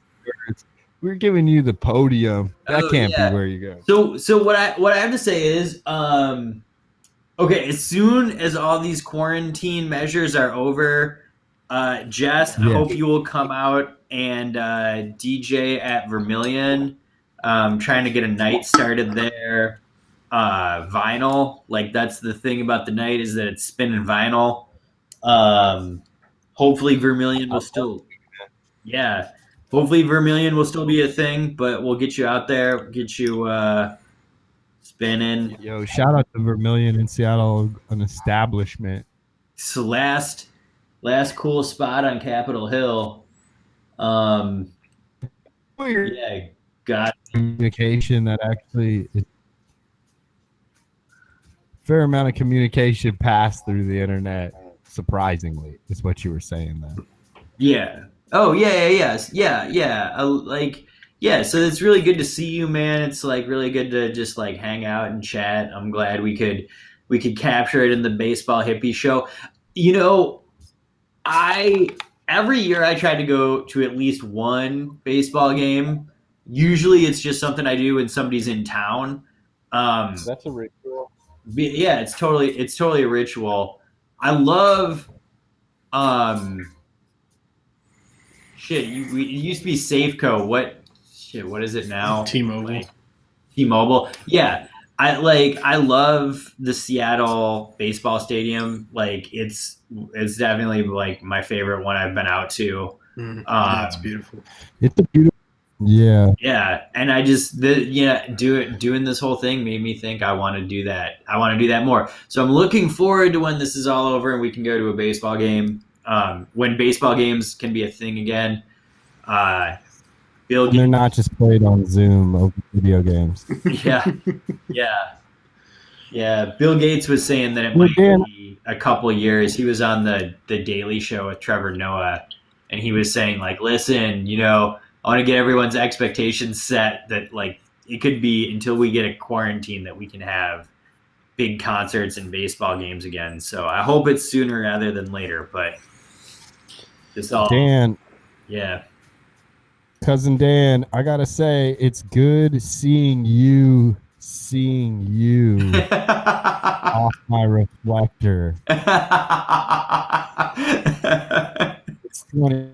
words. We're giving you the podium. That Oh, can't yeah. be where you go. So what I have to say is, okay, as soon as all these quarantine measures are over, Jess, I Yeah. hope you will come out and DJ at Vermilion. Trying to get a night started there. Vinyl, like that's the thing about the night is that it's spinning vinyl. Hopefully Vermilion will still, yeah. Hopefully Vermilion will still be a thing, but we'll get you out there, get you spinning. Yo, shout out to Vermilion in Seattle, an establishment. It's the last cool spot on Capitol Hill. Yeah, got Communication that actually is fair amount of communication passed through the internet. Surprisingly, is what you were saying then. yeah. Oh yeah. Like yeah. So it's really good to see you, man. It's like really good to just like hang out and chat. I'm glad we could capture it in the baseball hippie show. You know, every year I try to go to at least one baseball game. Usually it's just something I do when somebody's in town. That's a ritual. Yeah, it's totally a ritual. I love shit. It used to be Safeco. What is it now? T-Mobile. T-Mobile. Yeah, I love the Seattle baseball stadium. Like it's definitely like my favorite one I've been out to. That's beautiful. It's a beautiful. Yeah. Yeah, and I just doing this whole thing made me think I want to do that. I want to do that more. So I'm looking forward to when this is all over and we can go to a baseball game. When baseball games can be a thing again. Bill And they're not just played on Zoom over video games. Yeah. Bill Gates was saying that it might be a couple years. He was on the Daily Show with Trevor Noah, and he was saying like, listen, I want to get everyone's expectations set that like it could be until we get a quarantine that we can have big concerts and baseball games again. So I hope it's sooner rather than later. But this all, Dan, yeah. cousin Dan, I gotta say, it's good seeing you off my reflector. It's 20.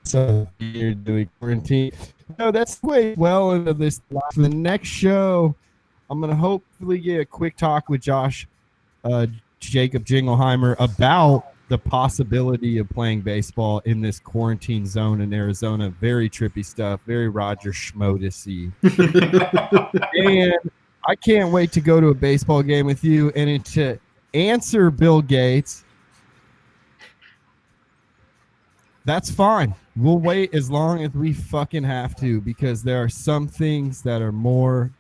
So you're doing quarantine. No, that's way well into this. For the next show, I'm gonna hopefully get a quick talk with Josh, Jacob Jingleheimer about the possibility of playing baseball in this quarantine zone in Arizona. Very trippy stuff. Very Roger Schmotis-y. And I can't wait to go to a baseball game with you and to answer Bill Gates. That's fine. We'll wait as long as we fucking have to, because there are some things that are more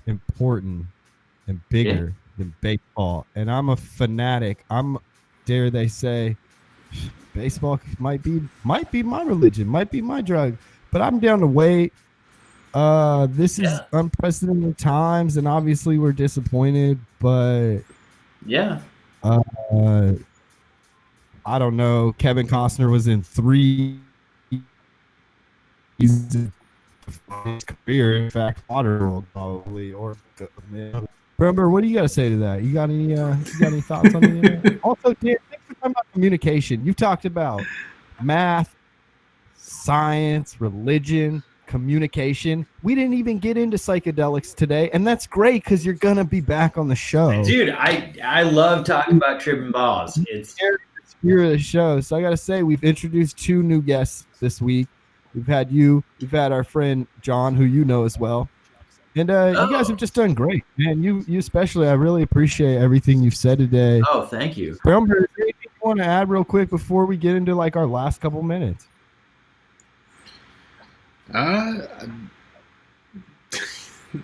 important and bigger than baseball, and I'm a fanatic. Dare they say, baseball might be my religion, might be my drug, but I'm down to wait. This is unprecedented times, and obviously we're disappointed, but Yeah. I don't know. Kevin Costner was in 3 seasons of his career. In fact, Waterworld probably. Or Brumber, what do you got to say to that? You got any thoughts on any of that? Also, Dan, thanks for talking about communication. You've talked about math, science, religion, communication. We didn't even get into psychedelics today, and that's great because you're gonna be back on the show. Dude, I love talking about tripping balls. It's Spirit of the show. So I gotta say, we've introduced 2 new guests this week. We've had our friend John, who you know as well. And you guys have just done great, man. You especially, I really appreciate everything you've said today. Oh, thank you. Brumber, is there anything you want to add real quick before we get into like our last couple minutes?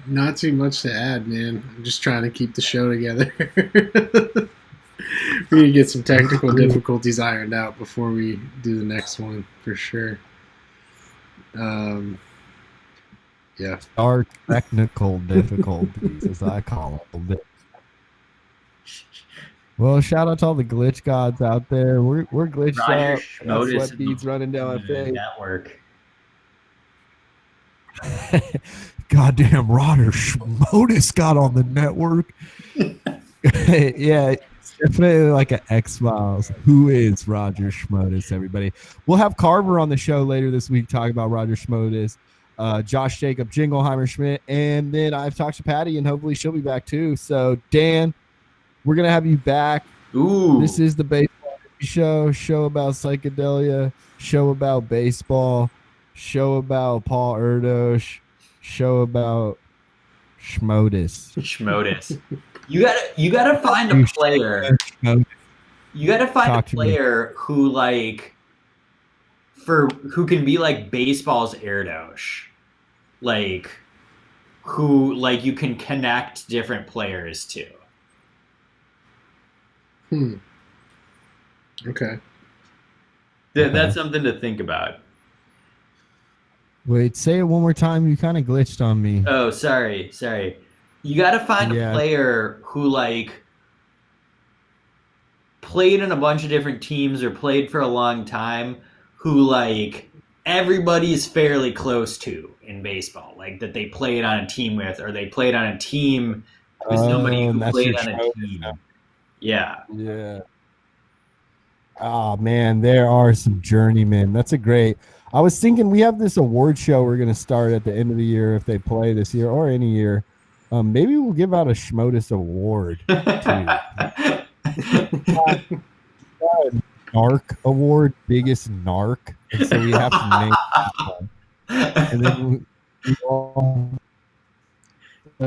Not too much to add, man. I'm just trying to keep the show together. We need to get some technical difficulties ironed out before we do the next one, for sure. Yeah. Our technical difficulties, as I call them. Well, shout out to all the glitch gods out there. We're glitched Roger out. Schmotis Sweat beads running down our face. Network. Goddamn, Roger Schmotis got on the network. Yeah, it's definitely like an X-Files. Who is Roger Schmotis, everybody? We'll have Carver on the show later this week talking about Roger Schmotis, Josh Jacob, Jingleheimer Schmidt, and then I've talked to Patty, and hopefully she'll be back too. So, Dan, we're going to have you back. Ooh. This is the baseball show about psychedelia, show about baseball, show about Paul Erdos, show about Schmotis. Schmotis. You gotta find a player. You gotta find a player who who can be like baseball's Erdos. Like who you can connect different players to. Okay. That's something to think about. Wait, say it one more time. You kind of glitched on me. Oh, sorry. You got to find a player who played in a bunch of different teams or played for a long time, who everybody's fairly close to in baseball, like that they played on a team with, or they played on a team with somebody who played on a team. Yeah. Oh man, there are some journeymen. That's a great. I was thinking we have this award show we're going to start at the end of the year if they play this year or any year. Maybe we'll give out a Schmotis award too. Narc award, biggest narc, and so we have to name one. And then we all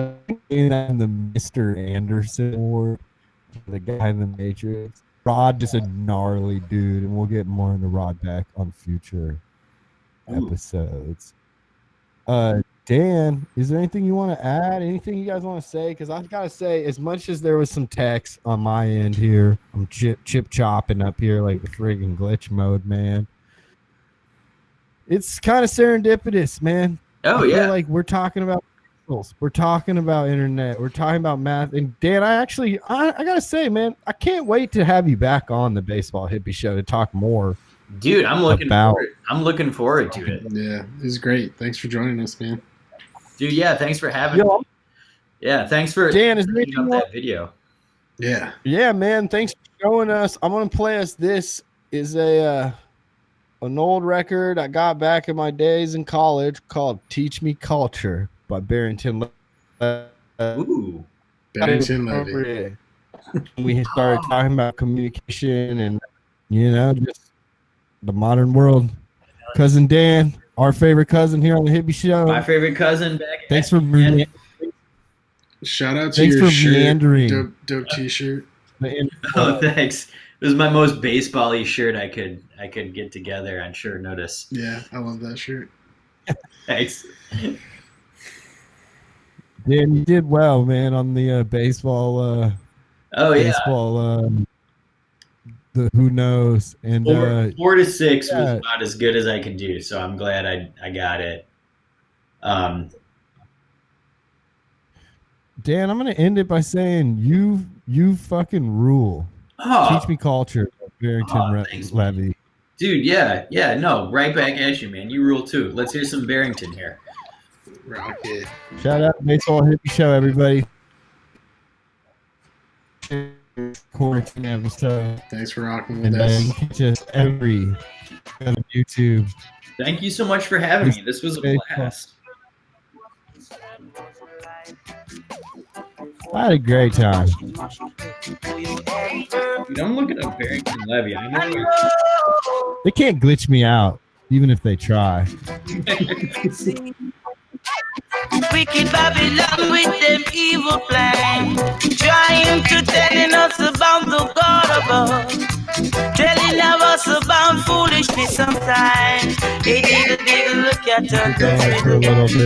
and the Mr. Anderson award, the guy in the Matrix. Rod is a gnarly dude, and we'll get more into Rod back on future episodes. Dan, is there anything you want to add? Anything you guys want to say? Because I've got to say, as much as there was some text on my end here, I'm chip chopping up here like the friggin' glitch mode, man. It's kind of serendipitous, man. Oh, I feel like we're talking about pixels. We're talking about internet. We're talking about math. And Dan, I got to say, man, I can't wait to have you back on the Baseball Hippie Show to talk more. Dude, I'm looking forward to it. Yeah, it was great. Thanks for joining us, man. Dude, yeah, thanks for having me. Yeah, thanks for Dan, is there anything that video. Yeah, man. Thanks for showing us. I'm gonna play us. This is an old record I got back in my days in college called "Teach Me Culture" by Barrington. Ooh, Barrington Levy. We started talking about communication and just the modern world. Cousin Dan, our favorite cousin here on the Hippie Show. My favorite cousin back. Thanks for shout out to your shirt. Meandering. Dope t-shirt. Oh, thanks. This is my most baseball-y shirt I could get together on short notice. Yeah, I love that shirt. Thanks. Dan, you did well, man, on the baseball. Oh yeah, Baseball. The who knows and 4 to 6 was yeah. about as good as I could do. So I'm glad I got it. Dan, I'm gonna end it by saying you fucking rule. Teach me culture, Barrington thanks, Levy. Dude, yeah, no, right back at you, man. You rule too. Let's hear some Barrington here. Rocket. Shout out to Baseball Hippy Show, everybody. Quarantine episode. Thanks for rocking with And us. you can catch us every on YouTube. Thank you so much for having me. This was a blast. I had a great time. Dude, I'm looking up Barrington Levy. I know. They can't glitch me out, even if they try. Wicked Babylon with them evil plan, trying to telling us about the God above, telling us about foolishness sometimes. They need to take a look at For a little bit.